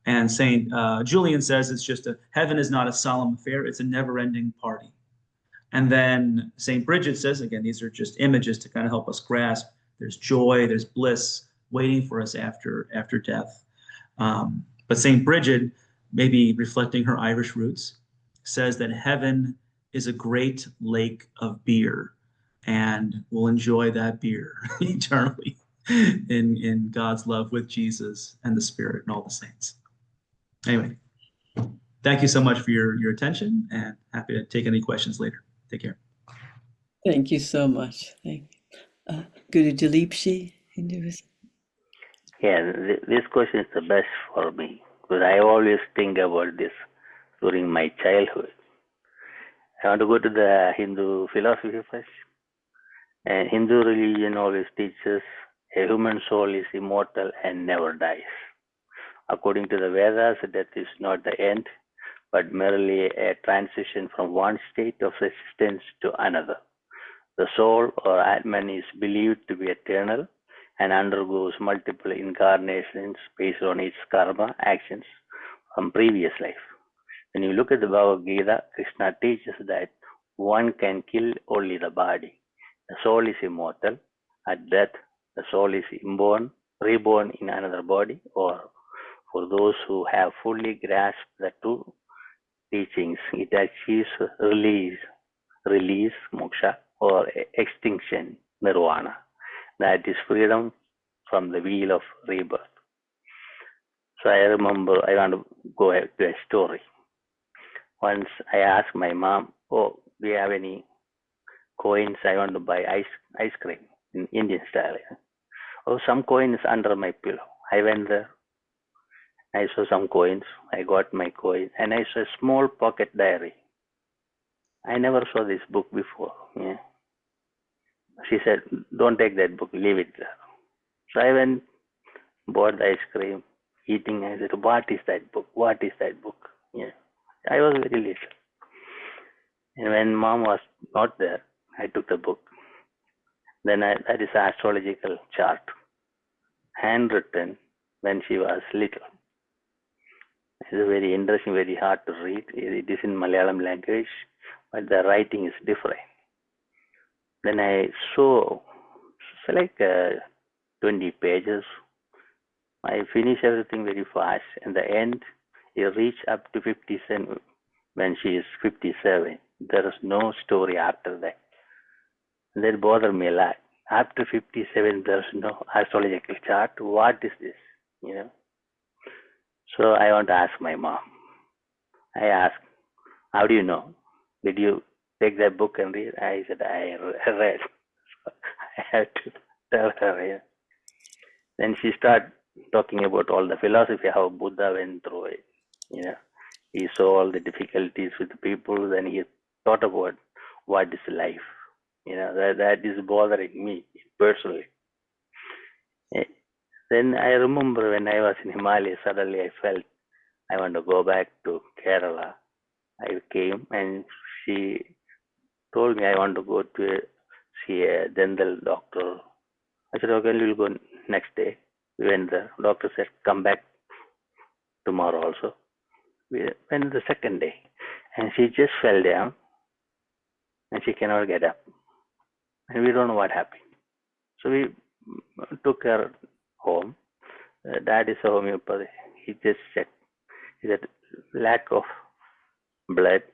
And St. Julian says it's just heaven is not a solemn affair, it's a never-ending party. And then St. Bridget says, again, these are just images to kind of help us grasp, there's joy, there's bliss waiting for us after death. But St. Bridget, maybe reflecting her Irish roots, says that heaven is a great lake of beer, and we'll enjoy that beer eternally in God's love with Jesus and the Spirit and all the saints. Anyway, thank you so much for your attention, and happy to take any questions later. Take care. Thank you so much. Thank you. Guru Dilipshi, Hinduism. Yeah, this question is the best for me because I always think about this during my childhood. I want to go to the Hindu philosophy first. And Hindu religion always teaches a human soul is immortal and never dies. According to the Vedas, death is not the end, but merely a transition from one state of existence to another. The soul or Atman is believed to be eternal and undergoes multiple incarnations based on its karma actions from previous life. When you look at the Bhagavad Gita, Krishna teaches that one can kill only the body. The soul is immortal. At death, the soul is inborn, reborn in another body, or for those who have fully grasped the two teachings, it achieves release, moksha, or extinction, nirvana. That is freedom from the wheel of rebirth. So I remember, I want to go to a story. Once I asked my mom, "Oh, do you have any coins? I want to buy ice cream in Indian style." Oh, some coins under my pillow. I went there. I saw some coins. I got my coin, and I saw a small pocket diary. I never saw this book before. Yeah. She said, "Don't take that book. Leave it there." So I went, bought the ice cream, eating. I said, "What is that book? What is that book?" Yeah. I was very little. And when mom was not there, I took the book. Then that is an astrological chart, handwritten when she was little. It is very interesting, very hard to read. It is in Malayalam language, but the writing is different. Then I saw, it's like 20 pages. I finished everything very fast. In the end, it reached up to 57 when she is 57. There is no story after that. That bothered me a lot. After 57, there's no astrological chart. What is this? You know. So I want to ask my mom. I asked, "How do you know? Did you take that book and read?" I said, "I read." I had to tell her. Yeah. Then she started talking about all the philosophy, how Buddha went through it. You know, he saw all the difficulties with the people. Then he thought about what is life. You know, that is bothering me personally. Then I remember when I was in Himalaya, suddenly I felt I want to go back to Kerala. I came and she told me I want to go to see a dental doctor. I said, "Okay, we'll go next day." We went there. Doctor said, "Come back tomorrow also." We went the second day and she just fell down and she cannot get up. And we don't know what happened. So we took her home. Dad is a homeopathy. He just checked. He said, "Lack of blood."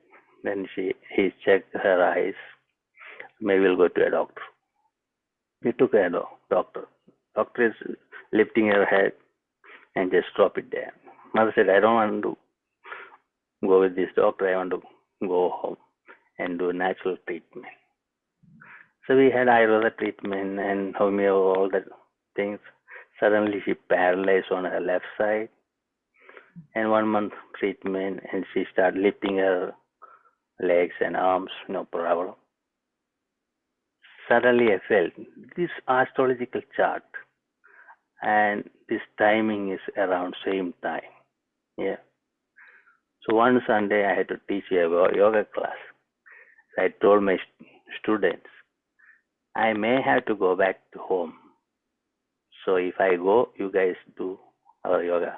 Then he checked her eyes. Maybe we'll go to a doctor. We took a doctor. Doctor is lifting her head and just drop it down. Mother said, "I don't want to go with this doctor. I want to go home and do natural treatment." So we had Ayurveda treatment and homeo, all the things. Suddenly she paralyzed on her left side, and 1 month treatment, and she started lifting her legs and arms, no problem. Suddenly I felt this astrological chart and this timing is around same time. Yeah. So one Sunday I had to teach a yoga class. So I told my students, I may have to go back to home. So if I go, you guys do our yoga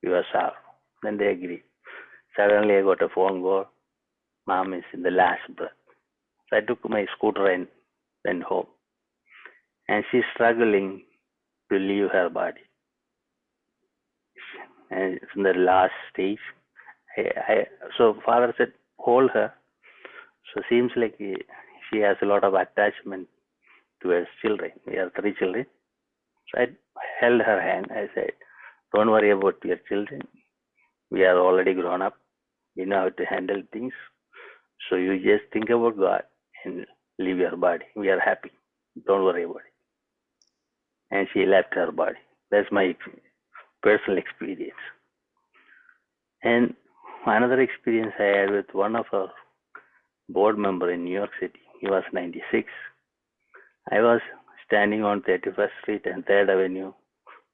yourself. Then they agreed. Suddenly I got a phone call. Mom is in the last breath. So I took my scooter and went home. And she's struggling to leave her body. And it's in the last stage. So father said, "Hold her." So seems like she has a lot of attachment to her children. We have 3 children. So I held her hand. I said, "Don't worry about your children. We are already grown up. We know how to handle things. So you just think about God and leave your body. We are happy. Don't worry about it." And she left her body. That's my personal experience. And another experience I had with one of our board member in New York City. He was 96. I was standing on 31st Street and 3rd Avenue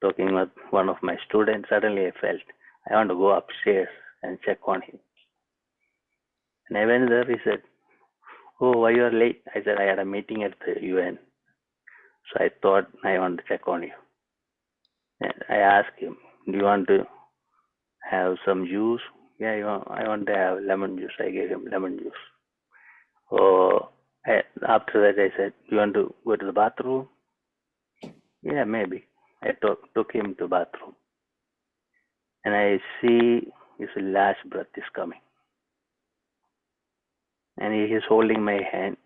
talking with one of my students. Suddenly I felt I want to go upstairs and check on him. And I went there. He said, "Oh, why you are late?" I said, "I had a meeting at the UN. So I thought I want to check on you." And I asked him, "Do you want to have some juice?" "Yeah, I want to have lemon juice." I gave him lemon juice. After that I said, "Do you want to go to the bathroom?" "Yeah, maybe." I took him to bathroom, and I see his last breath is coming, and he is holding my hand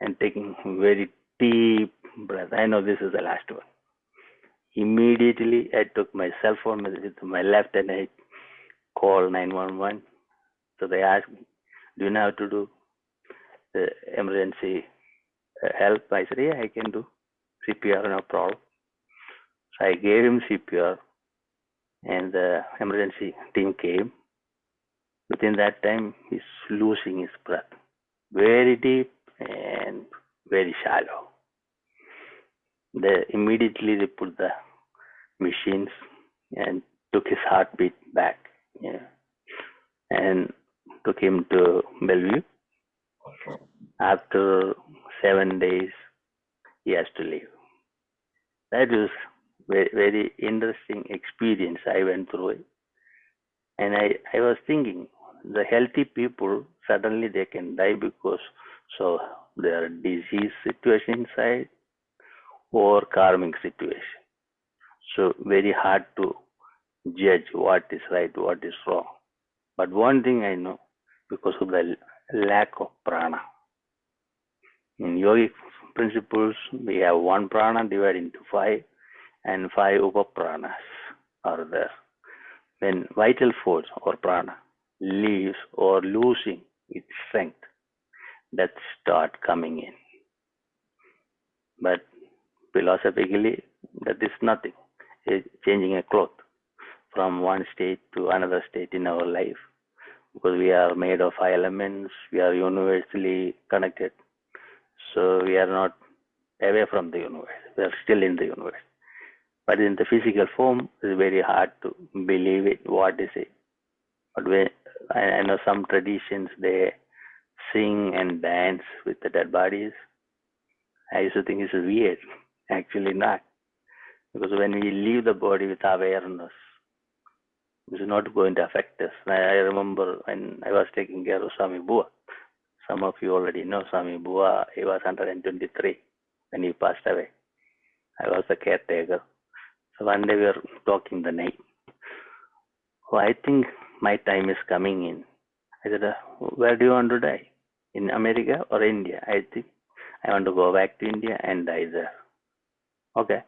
and taking very deep breath. I know this is the last one. Immediately, I took my cell phone with my left and I called 911. So they asked me, "Do you know how to do the emergency help?" I said, "Yeah, I can do CPR, no problem." So I gave him CPR, and the emergency team came. Within that time, he's losing his breath, very deep and very shallow. Immediately they put the machines and took his heartbeat back, and took him to Bellevue. After 7 days, he has to leave. That was very, very interesting experience I went through it. And I was thinking, the healthy people, suddenly they can die because so their disease situation inside or karmic situation. So very hard to judge what is right, what is wrong. But one thing I know, because of the lack of prana. In yogic principles, we have one prana divided into 5, and 5 upapranas are there. When vital force or prana leaves or losing its strength, that start coming in. But philosophically, that is nothing. It's changing a cloth from one state to another state in our life, because we are made of 5 elements, we are universally connected. So we are not away from the universe, we are still in the universe. But in the physical form, it's very hard to believe it, what is it. But I know some traditions, they sing and dance with the dead bodies. I used to think it's weird. Actually not. Because when we leave the body with awareness, it's not going to affect us. I remember when I was taking care of Swami Bua. Some of you already know Swami Bua. He was 123 when he passed away. I was the caretaker. So one day we were talking the night. So I think my time is coming in. I said, "Where do you want to die? In America or India?" I think I want to go back to India and die there. Okay.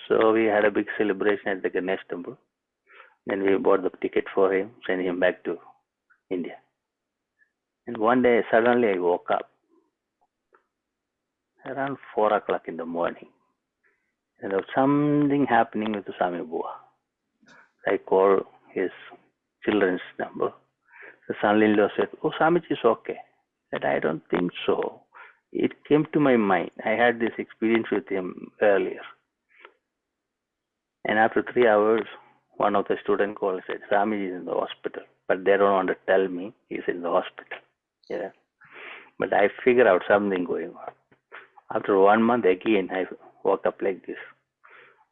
So we had a big celebration at the Ganesh temple. Then we bought the ticket for him, sent him back to India. And one day, suddenly I woke up around 4 o'clock in the morning. And there was something happening with the Swami Bua. I called his children's number. The son-in-law said, "Oh, Swamiji is okay." I said, "I don't think so." It came to my mind. I had this experience with him earlier. And after 3 hours, one of the students called and said, "Swamiji is in the hospital." But they don't want to tell me he's in the hospital. Yeah. But I figured out something going on. After 1 month again, I woke up like this.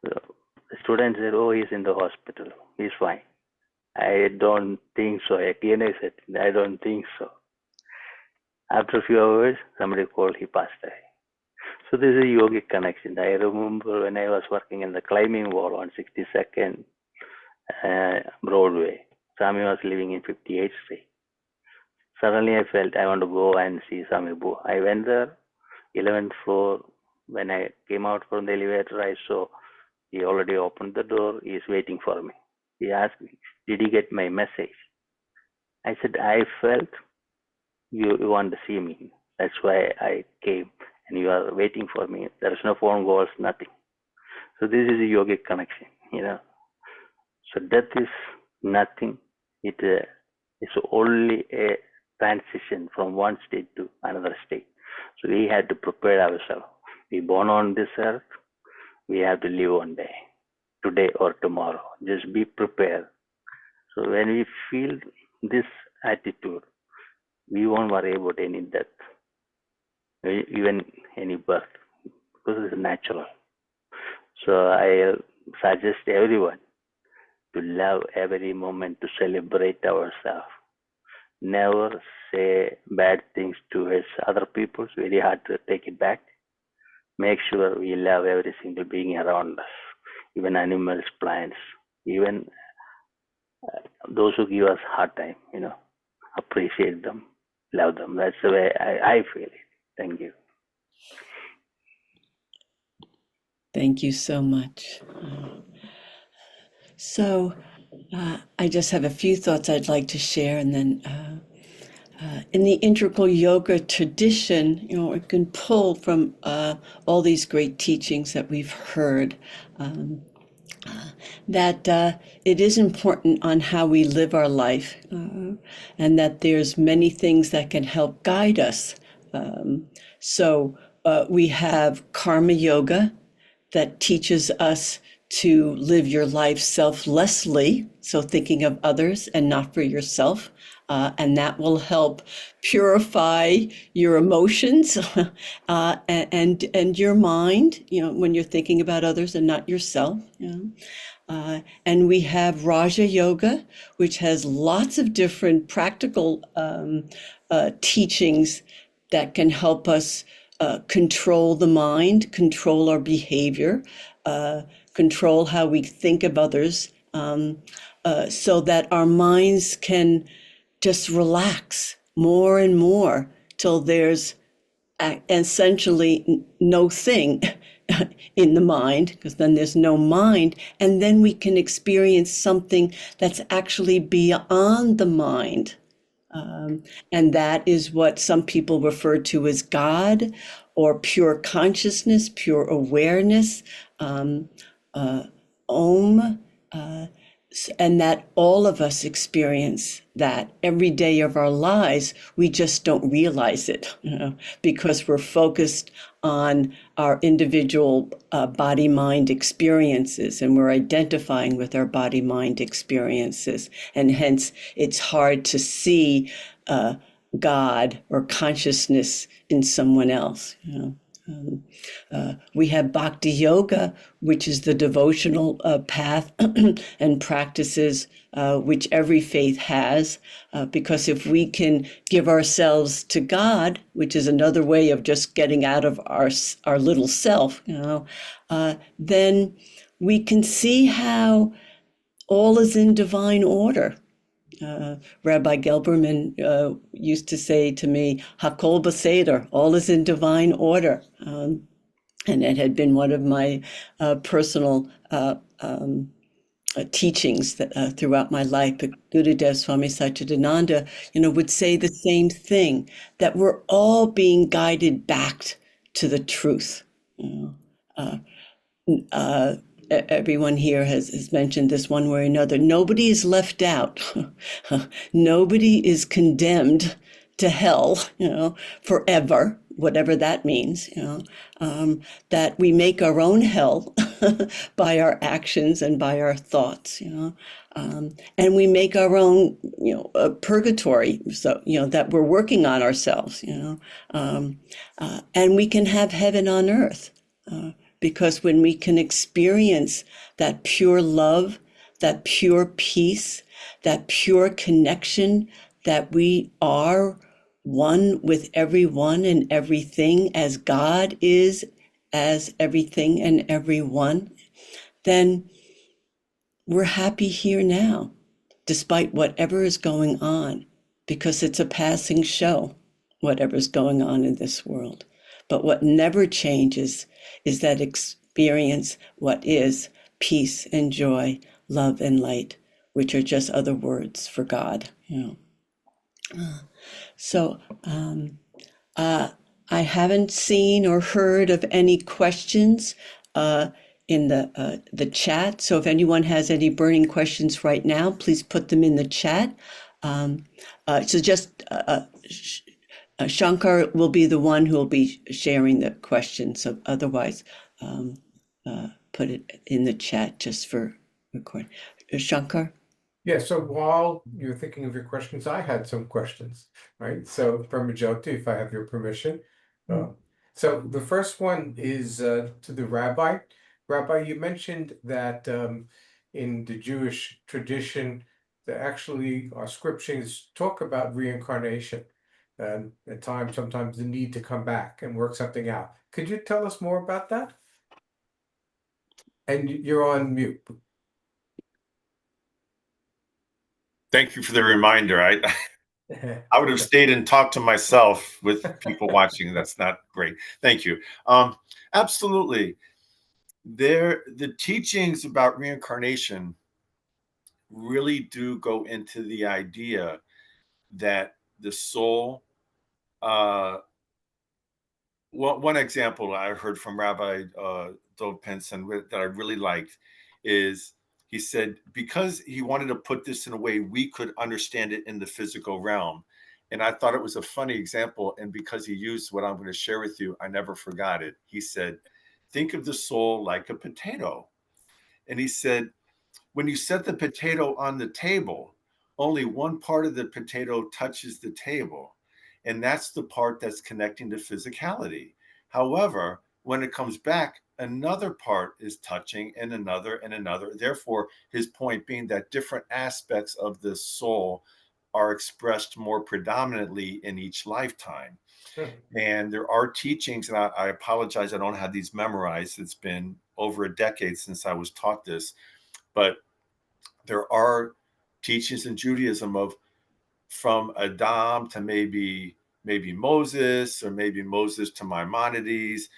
The student said, "Oh, he's in the hospital. He's fine." I don't think so. Again, I said, "I don't think so." After a few hours, somebody called, he passed away. So this is a yogic connection. I remember when I was working in the climbing wall on 62nd Broadway. Swami was living in 58th Street. Suddenly I felt I want to go and see Swami Bua. I went there, 11th floor. When I came out from the elevator, I saw he already opened the door. He is waiting for me. He asked me, "Did you get my message?" I said, "I felt you want to see me. That's why I came, and you are waiting for me. There is no phone calls, nothing." So this is a yogic connection, So death is nothing. It's only a transition from one state to another state. So we had to prepare ourselves. We born on this earth. We have to live one day, today or tomorrow. Just be prepared. So when we feel this attitude, we won't worry about any death, even any birth, because it's natural. So I suggest everyone to love every moment, to celebrate ourselves. Never say bad things towards other people. It's very hard to take it back. Make sure we love every single being around us. even animals, plants, even those who give us hard time, appreciate them, love them. That's the way I feel it. Thank you. Thank you so much. So I just have a few thoughts I'd like to share, and then in the integral yoga tradition, it can pull from all these great teachings that we've heard. That it is important on how we live our life, and that there's many things that can help guide us. So we have karma yoga that teaches us to live your life selflessly, so thinking of others and not for yourself. And that will help purify your emotions and your mind, when you're thinking about others and not yourself. And we have Raja Yoga, which has lots of different practical teachings that can help us control the mind, control our behavior, control how we think of others, so that our minds can just relax more and more till there's essentially no thing in the mind, because then there's no mind, and then we can experience something that's actually beyond the mind. And that is what some people refer to as God, or pure consciousness, pure awareness, Om, and that all of us experience that every day of our lives. We just don't realize it, because we're focused on our individual body-mind experiences, and we're identifying with our body-mind experiences, and hence it's hard to see God or consciousness in someone else. We have Bhakti Yoga, which is the devotional path and practices which every faith has, because if we can give ourselves to God, which is another way of just getting out of our little self, then we can see how all is in divine order. Rabbi Gelberman used to say to me, Hakol Beseder, all is in divine order. And it had been one of my personal teachings that, throughout my life. But Gurudev Swami Satchidananda, would say the same thing, that we're all being guided back to the truth. Everyone here has mentioned this one way or another. Nobody is left out. Nobody is condemned to hell, forever, whatever that means, that we make our own hell by our actions and by our thoughts, and we make our own, purgatory, so, that we're working on ourselves, and we can have heaven on earth. Because when we can experience that pure love, that pure peace, that pure connection, that we are one with everyone and everything, as God is as everything and everyone, then we're happy here now, despite whatever is going on, because it's a passing show, whatever's going on in this world. But what never changes is that experience what is peace and joy, love and light, which are just other words for God. So I haven't seen or heard of any questions in the chat. So if anyone has any burning questions right now, please put them in the chat. So just Shankar will be the one who will be sharing the questions. So otherwise, put it in the chat just for recording. Shankar? Yeah, so while you're thinking of your questions, I had some questions, right? So from Jyoti, if I have your permission. So the first one is to the rabbi. Rabbi, you mentioned that in the Jewish tradition, that actually our scriptures talk about reincarnation, and at times, sometimes the need to come back and work something out. Could you tell us more about that? And you're on mute. Thank you for the reminder. I would have stayed and talked to myself with people watching. That's not great. Thank you. Absolutely. The teachings about reincarnation really do go into the idea that the soul, one example I heard from Rabbi Dov Penson that I really liked is he said, because he wanted to put this in a way we could understand it in the physical realm. And I thought it was a funny example. And because he used what I'm going to share with you, I never forgot it. He said, think of the soul like a potato. And he said, when you set the potato on the table, only one part of the potato touches the table. And that's the part that's connecting to physicality. However, when it comes back, another part is touching and another and another. Therefore, his point being that different aspects of the soul are expressed more predominantly in each lifetime. And there are teachings, and I apologize, I don't have these memorized. It's been over a decade since I was taught this, but there are teachings in Judaism of from Adam to maybe Moses, or maybe Moses to Maimonides,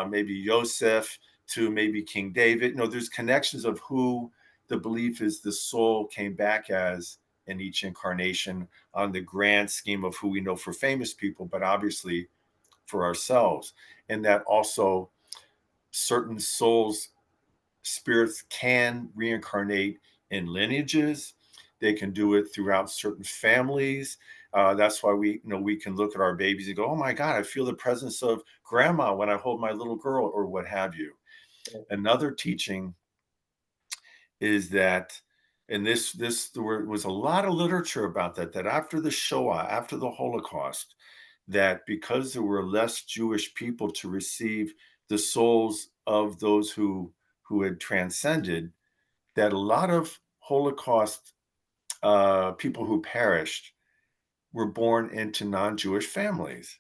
maybe Joseph to maybe King David. You know, there's connections of who the belief is the soul came back as in each incarnation on the grand scheme of who we know for famous people, but obviously for ourselves. And that also certain souls, spirits can reincarnate in lineages. They can do it throughout certain families. That's why we can look at our babies and go, oh my God, I feel the presence of grandma when I hold my little girl, or what have you. Another teaching is that, and there was a lot of literature about that after the Shoah, after the Holocaust, that because there were less Jewish people to receive the souls of those who had transcended, that a lot of Holocaust people who perished were born into non-Jewish families.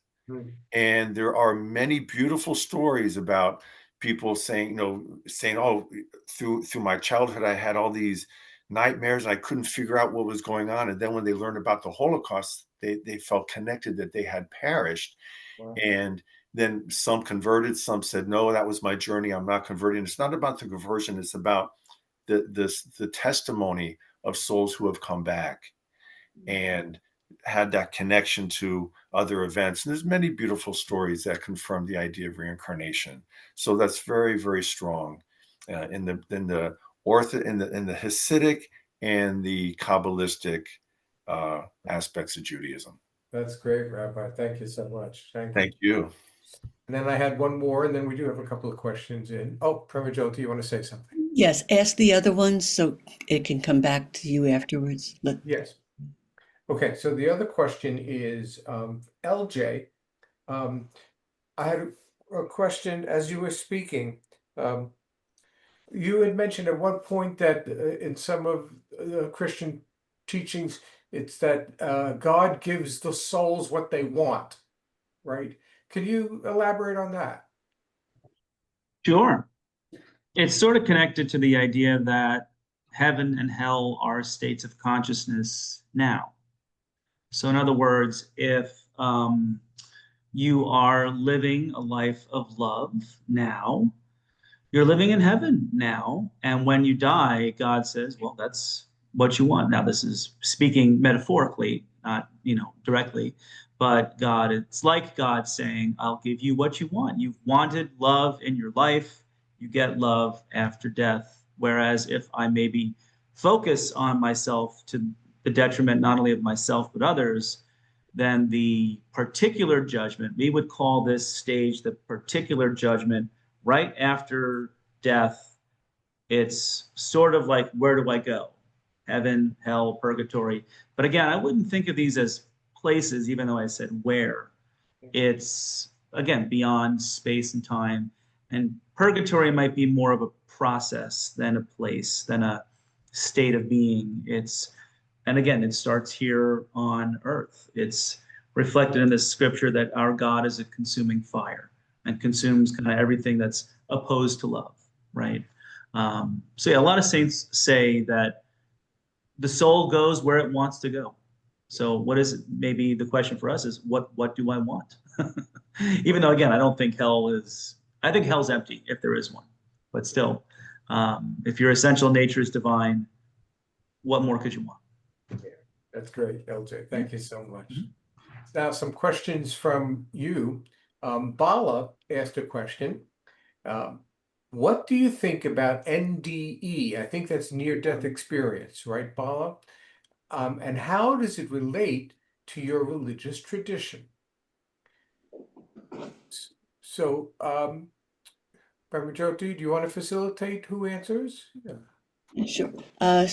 And there are many beautiful stories about people saying, oh, through my childhood, I had all these nightmares and I couldn't figure out what was going on. And then when they learned about the Holocaust, they felt connected that they had perished. Wow. And then some converted, some said, no, that was my journey, I'm not converting. It's not about the conversion, it's about the testimony of souls who have come back and had that connection to other events. And there's many beautiful stories that confirm the idea of reincarnation. So that's very, very strong in the Hasidic and the Kabbalistic aspects of Judaism. That's great, Rabbi. Thank you so much. Thank you. And then I had one more, and then we do have a couple of questions in. Oh, Pramajoti, you want to say something? Yes, ask the other ones so it can come back to you afterwards. Yes. Okay, so the other question is LJ. I had a question as you were speaking. You had mentioned at one point that in some of the Christian teachings, it's that God gives the souls what they want, right? Could you elaborate on that? Sure. It's sort of connected to the idea that heaven and hell are states of consciousness now. So in other words, if you are living a life of love now, you're living in heaven now. And when you die, God says, well, that's what you want. Now, this is speaking metaphorically, not, directly, but it's like God saying, I'll give you what you want. You've wanted love in your life. You get love after death. Whereas if I maybe focus on myself to the detriment not only of myself, but others, then the particular judgment, we would call this stage the particular judgment right after death. It's sort of like, where do I go? Heaven, hell, purgatory. But again, I wouldn't think of these as places, even though I said where. It's, again, beyond space and time. And purgatory might be more of a process than a place, than a state of being. And again, it starts here on earth. It's reflected in this scripture that our God is a consuming fire and consumes kind of everything that's opposed to love, right? So yeah, a lot of saints say that the soul goes where it wants to go. So what is it? Maybe the question for us is what do I want? Even though again, I don't think hell is. I think hell's empty if there is one. But still, if your essential nature is divine, what more could you want? Yeah, that's great, LJ. Thank you so much. Mhm. Now, some questions from you. Bala asked a question. What do you think about NDE? I think that's near-death experience, right, Bala? And how does it relate to your religious tradition? So, Brahmajyoti, do you want to facilitate who answers? Yeah. Sure. Uh,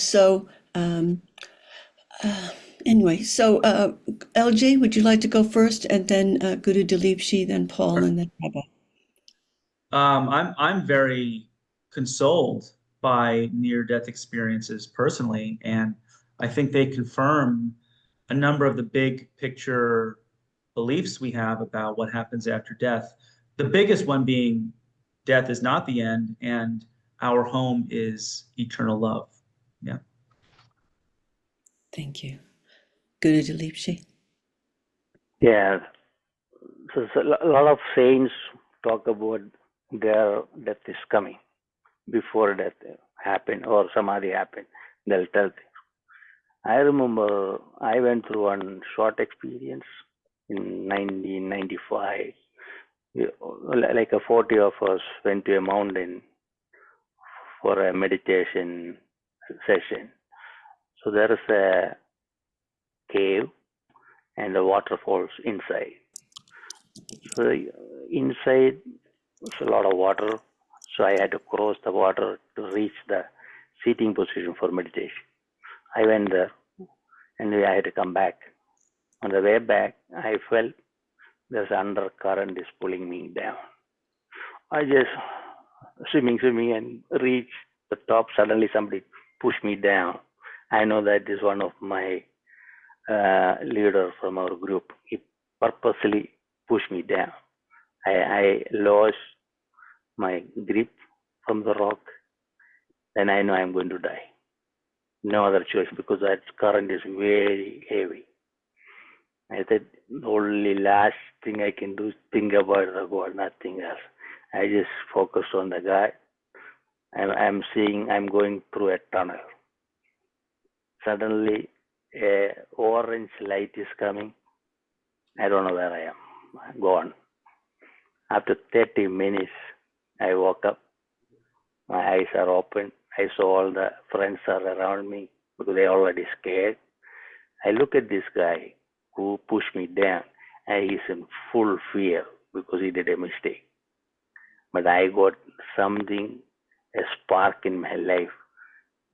anyway, LJ, would you like to go first, and then Guru Dilipshi, then Paul, and then Rabbi? I'm very consoled by near-death experiences personally, and I think they confirm a number of the big picture beliefs we have about what happens after death. The biggest one being death is not the end, and our home is eternal love. Yeah. Thank you. Guru Dilipshi. Yeah, so a lot of saints talk about their death is coming before death happen or samadhi happen. They'll tell things. I remember I went through one short experience in 1995. Like a 40 of us went to a mountain for a meditation session. So there is a cave and the waterfalls inside. So inside there's a lot of water. So I had to cross the water to reach the seating position for meditation. I went there and I had to come back. On the way back, I felt there's undercurrent is pulling me down. I just swimming and reach the top. Suddenly somebody pushed me down. I know that is one of my leader from our group. He purposely pushed me down. I lost my grip from the rock. Then I know I'm going to die. No other choice because that current is very heavy. I said the only last thing I can do is think about the God, nothing else. I just focus on the God. I'm seeing I'm going through a tunnel. Suddenly, a orange light is coming. I don't know where I am. I'm gone. After 30 minutes, I woke up. My eyes are open. I saw all the friends are around me because they're already scared. I look at this guy who pushed me down, and he's in full fear because he did a mistake. But I got something, a spark in my life.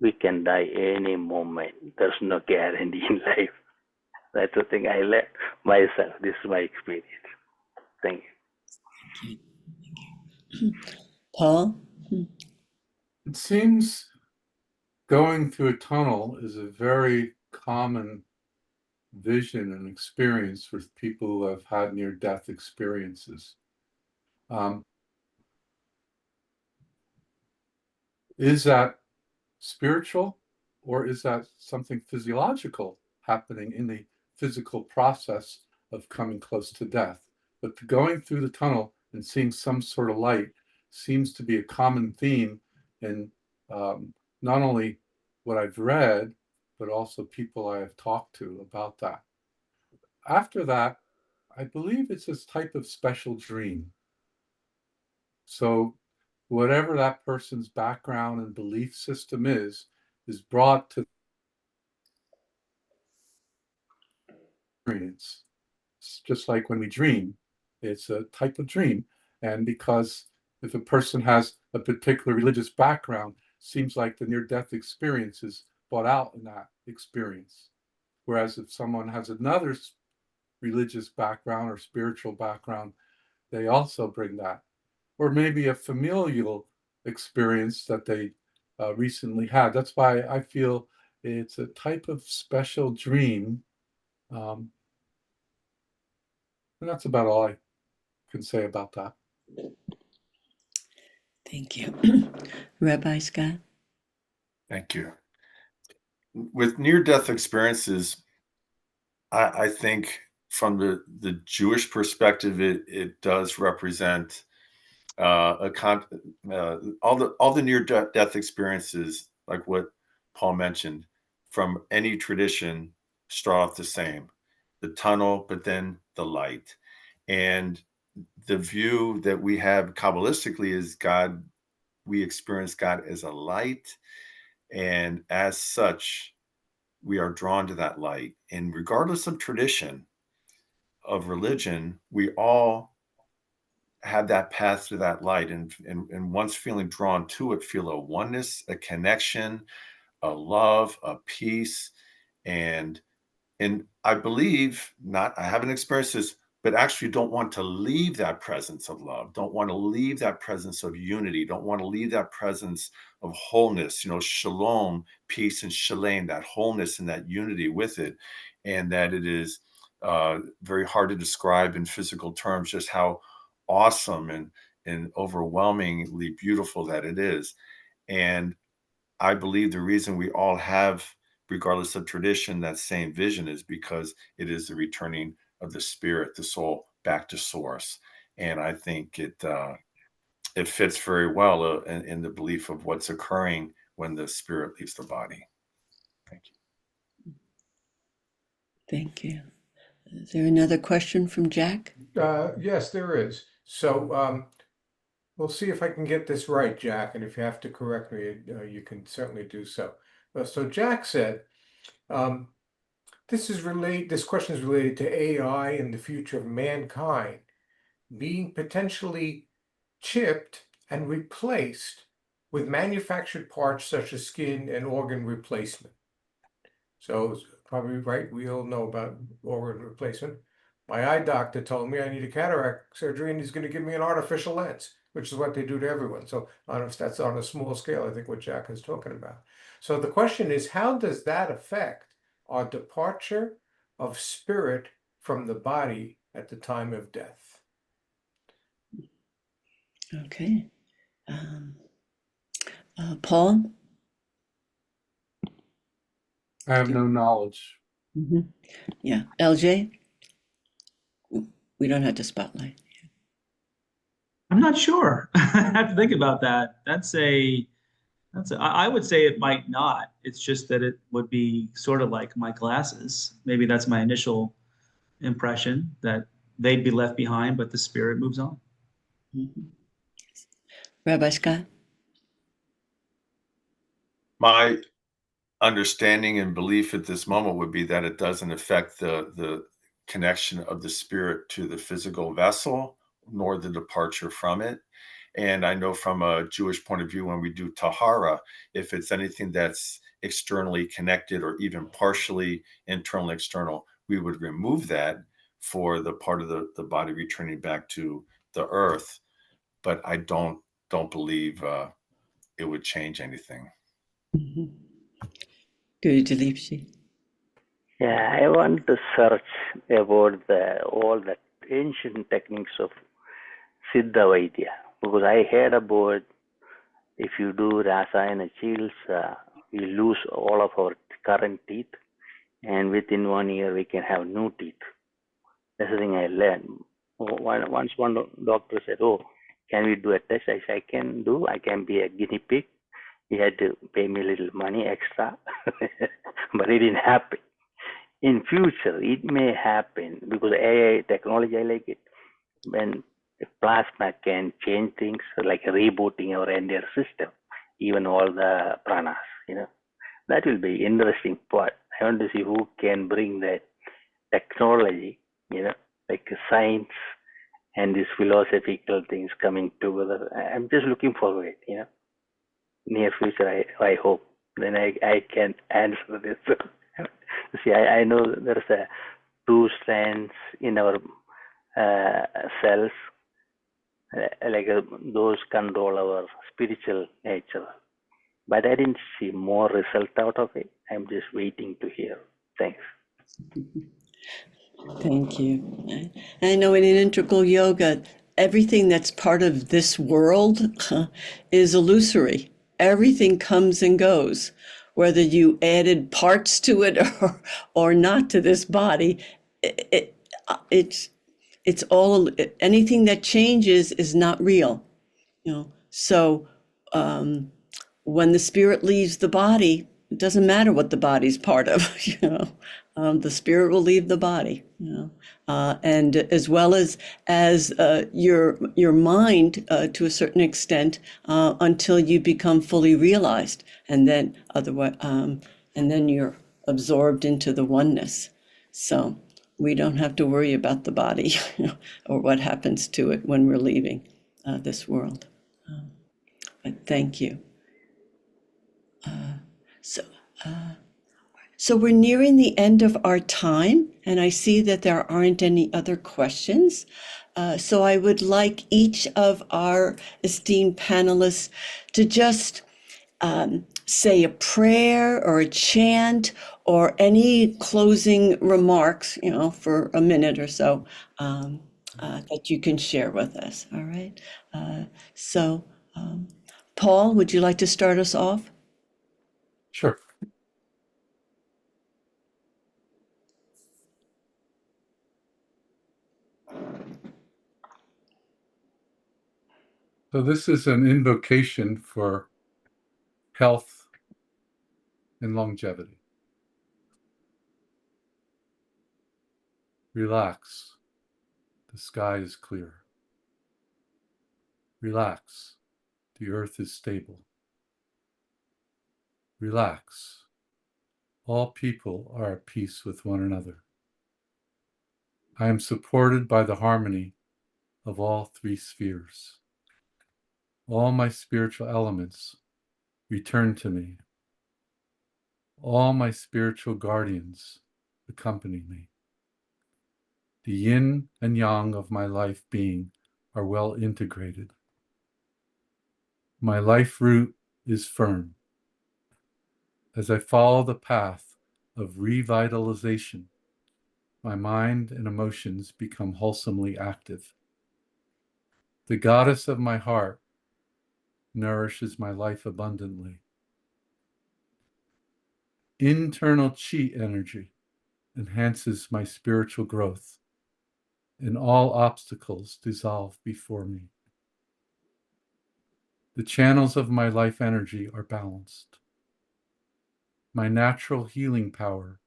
We can die any moment. There's no guarantee in life. That's the thing I learned myself. This is my experience. Thank you. Paul? It seems going through a tunnel is a very common vision and experience with people who have had near-death experiences. Is that spiritual, or is that something physiological happening in the physical process of coming close to death? But going through the tunnel and seeing some sort of light seems to be a common theme in not only what I've read, but also people I have talked to about that. After that, I believe it's this type of special dream. So whatever that person's background and belief system is brought to experience. It's just like when we dream, it's a type of dream. And because if a person has a particular religious background, seems like the near-death experience is brought out in that experience. Whereas if someone has another religious background or spiritual background, they also bring that. Or maybe a familial experience that they recently had. That's why I feel it's a type of special dream. And that's about all I can say about that. Thank you. Rabbi Scott? Thank you. With near-death experiences, I think from the Jewish perspective, it does represent all the near-death experiences, like what Paul mentioned, from any tradition, start off the same: the tunnel, but then the light. And the view that we have Kabbalistically is God. We experience God as a light, and as such, we are drawn to that light. And regardless of tradition, of religion, we all have that path to that light. And once feeling drawn to it, feel a oneness, a connection, a love, a peace. And I believe, not, I haven't experienced this, but actually don't want to leave that presence of love, don't want to leave that presence of unity, don't want to leave that presence of wholeness, shalom, peace, and shalom, that wholeness and that unity with it. And that it is very hard to describe in physical terms just how awesome and overwhelmingly beautiful that it is. And I believe the reason we all have, regardless of tradition, that same vision is because it is the returning of the spirit, the soul, back to source. And I think it fits very well in the belief of what's occurring when the spirit leaves the body. Thank you. Thank you. Is there another question from Jack? Yes, there is. So we'll see if I can get this right, Jack, and if you have to correct me, you can certainly do so. So Jack said, this question is related to AI and the future of mankind being potentially chipped and replaced with manufactured parts such as skin and organ replacement. So probably right, we all know about organ replacement. My eye doctor told me I need a cataract surgery and he's going to give me an artificial lens, which is what they do to everyone. So I don't know if that's on a small scale, I think what Jack is talking about. So the question is, how does that affect our departure of spirit from the body at the time of death? Okay. Paul? I have no knowledge. Mm-hmm. Yeah. LJ? We don't have to spotlight. I'm not sure. I have to think about that. I would say it might not. It's just that it would be sort of like my glasses. Maybe that's my initial impression, that they'd be left behind, but the spirit moves on. Mm-hmm. Rabbi Scott? My understanding and belief at this moment would be that it doesn't affect the connection of the spirit to the physical vessel, nor the departure from it. And I know from a Jewish point of view, when we do tahara, if it's anything that's externally connected or even partially internal external, we would remove that for the part of the body returning back to the earth. But I don't believe it would change anything. Mm-hmm. Good, Dilipshi. Yeah, I want to search about all the ancient techniques of Siddha Vaidya, because I heard about if you do Rasayana chills, we lose all of our current teeth, and within 1 year we can have new teeth. That's the thing I learned. Once one doctor said, "Oh, can we do a test?" I said, I can be a guinea pig." He had to pay me a little money extra, but it didn't happen. In future, it may happen because AI technology, I like it. When plasma can change things, like rebooting our entire system, even all the pranas, that will be interesting part. I want to see who can bring that technology, like science and these philosophical things coming together. I'm just looking forward, near future, I hope. Then I can answer this. See, I know there's two strands in our cells, those control our spiritual nature. But I didn't see more result out of it. I'm just waiting to hear. Thanks. Thank you. I know in integral yoga, everything that's part of this world is illusory. Everything comes and goes, whether you added parts to it or not to this body. It, it's all, anything that changes is not real, you know. So when the spirit leaves the body, it doesn't matter what the body's part of, you know. The spirit will leave the body, you know, and as well as your mind to a certain extent until you become fully realized, and then otherwise, and then you're absorbed into the oneness. So we don't have to worry about the body or what happens to it when we're leaving this world. But thank you. So. So we're nearing the end of our time, and I see that there aren't any other questions. So I would like each of our esteemed panelists to just say a prayer or a chant or any closing remarks, you know, for a minute or so that you can share with us. All right. So, Paul, would you like to start us off? Sure. So this is an invocation for health and longevity. Relax. The sky is clear. Relax. The earth is stable. Relax. All people are at peace with one another. I am supported by the harmony of all three spheres. All my spiritual elements return to me. All my spiritual guardians accompany me. The yin and yang of my life being are well integrated. My life root is firm. As I follow the path of revitalization, my mind and emotions become wholesomely active. The goddess of my heart nourishes my life abundantly. Internal chi energy enhances my spiritual growth, and all obstacles dissolve before me. The channels of my life energy are balanced. My natural healing power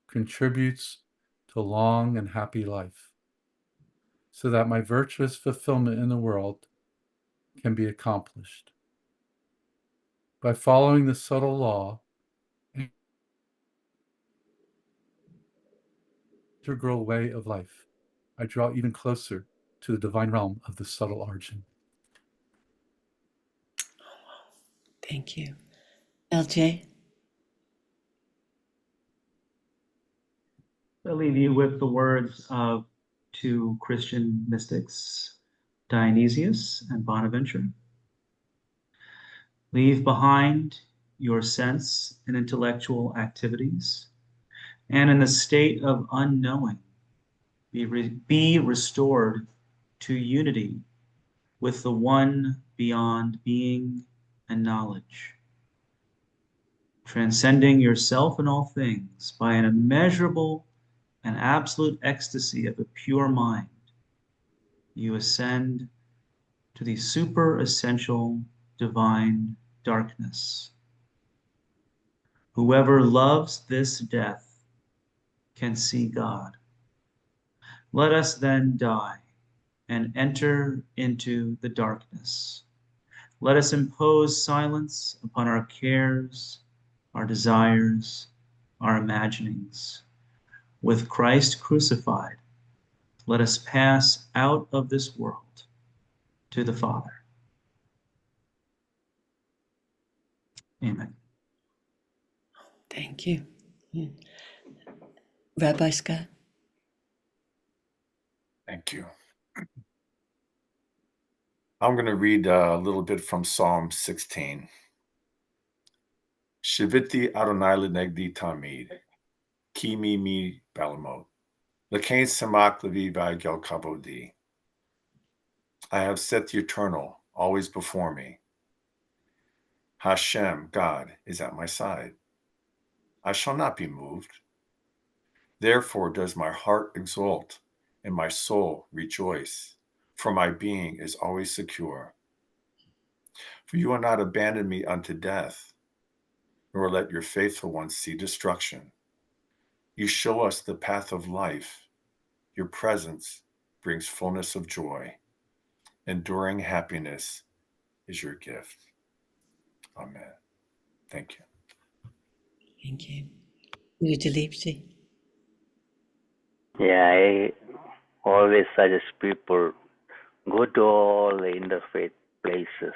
contributes to long and happy life, so that my virtuous fulfillment in the world can be accomplished. By following the subtle law, integral way of life, I draw even closer to the divine realm of the subtle origin. Thank you. LJ? I'll leave you with the words of two Christian mystics, Dionysius and Bonaventure. Leave behind your sense and intellectual activities, and in the state of unknowing, be restored to unity with the one beyond being and knowledge. Transcending yourself and all things by an immeasurable and absolute ecstasy of a pure mind, you ascend to the super essential divine darkness. Whoever loves this death can see God. Let us then die and enter into the darkness. Let us impose silence upon our cares, our desires, our imaginings. With Christ crucified, let us pass out of this world to the Father. Amen. Thank you. Rabbi Scott? Thank you. I'm going to read a little bit from Psalm 16. Shiviti Adonai lenegdi tamid, ki mi balamot, lekain samak levi v'agel kabodi. I have set the eternal always before me. Hashem, God, is at my side. I shall not be moved. Therefore does my heart exult and my soul rejoice, for my being is always secure. For you will not abandon me unto death, nor let your faithful ones see destruction. You show us the path of life. Your presence brings fullness of joy. Enduring happiness is your gift. Amen. Thank you. Thank you. Dilipji. Yeah, I always suggest people go to all the interfaith places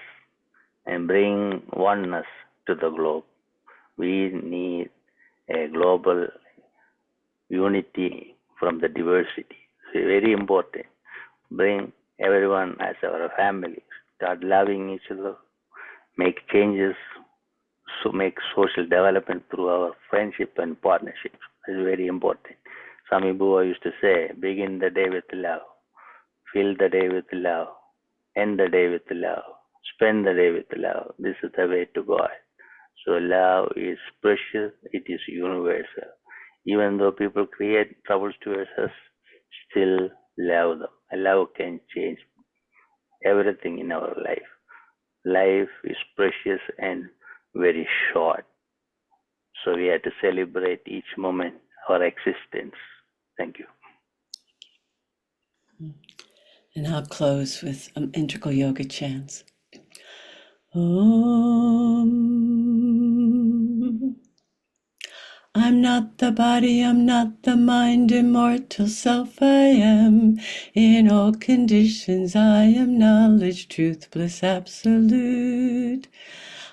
and bring oneness to the globe. We need a global unity from the diversity. It's very important. Bring everyone as our family. Start loving each other. Make changes. So make social development through our friendship and partnership. It's very important. Swami Bua used to say, begin the day with love, fill the day with love, end the day with love, spend the day with love. This is the way to God. So love is precious, it is universal. Even though people create troubles to us, still love them. Love can change everything in our life. Life is precious and very short. So we have to celebrate each moment, our existence. Thank you. And I'll close with integral yoga chants. Om. I'm not the body, I'm not the mind, immortal self I am. In all conditions I am knowledge, truth, bliss, absolute.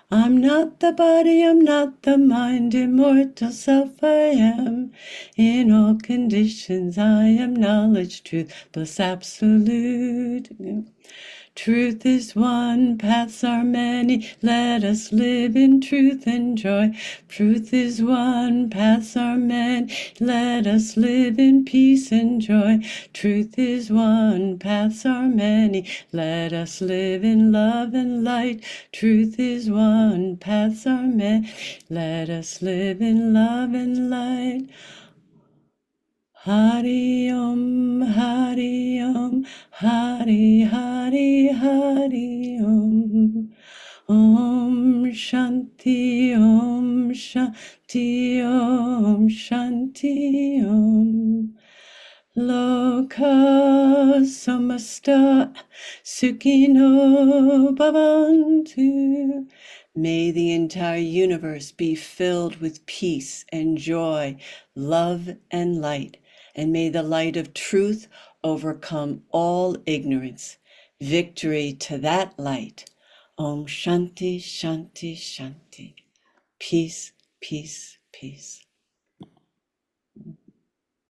I'm not the body, I'm not the mind, immortal self I am. In all conditions I am knowledge, truth, bliss, absolute. Truth is one, paths are many, let us live in truth and joy. Truth is one, paths are many, let us live in peace and joy. Truth is one, paths are many, let us live in love and light. Truth is one, paths are many, let us live in love and light. Hari Om, Hari Om, Hari Hari Hari Om. Om Shanti, Om Shanti, Om Shanti, Om. Loka Samasta Sukhino Bhavantu. May the entire universe be filled with peace and joy, love and light, and may the light of truth overcome all ignorance. Victory to that light. Om Shanti, Shanti, Shanti. Peace, peace, peace.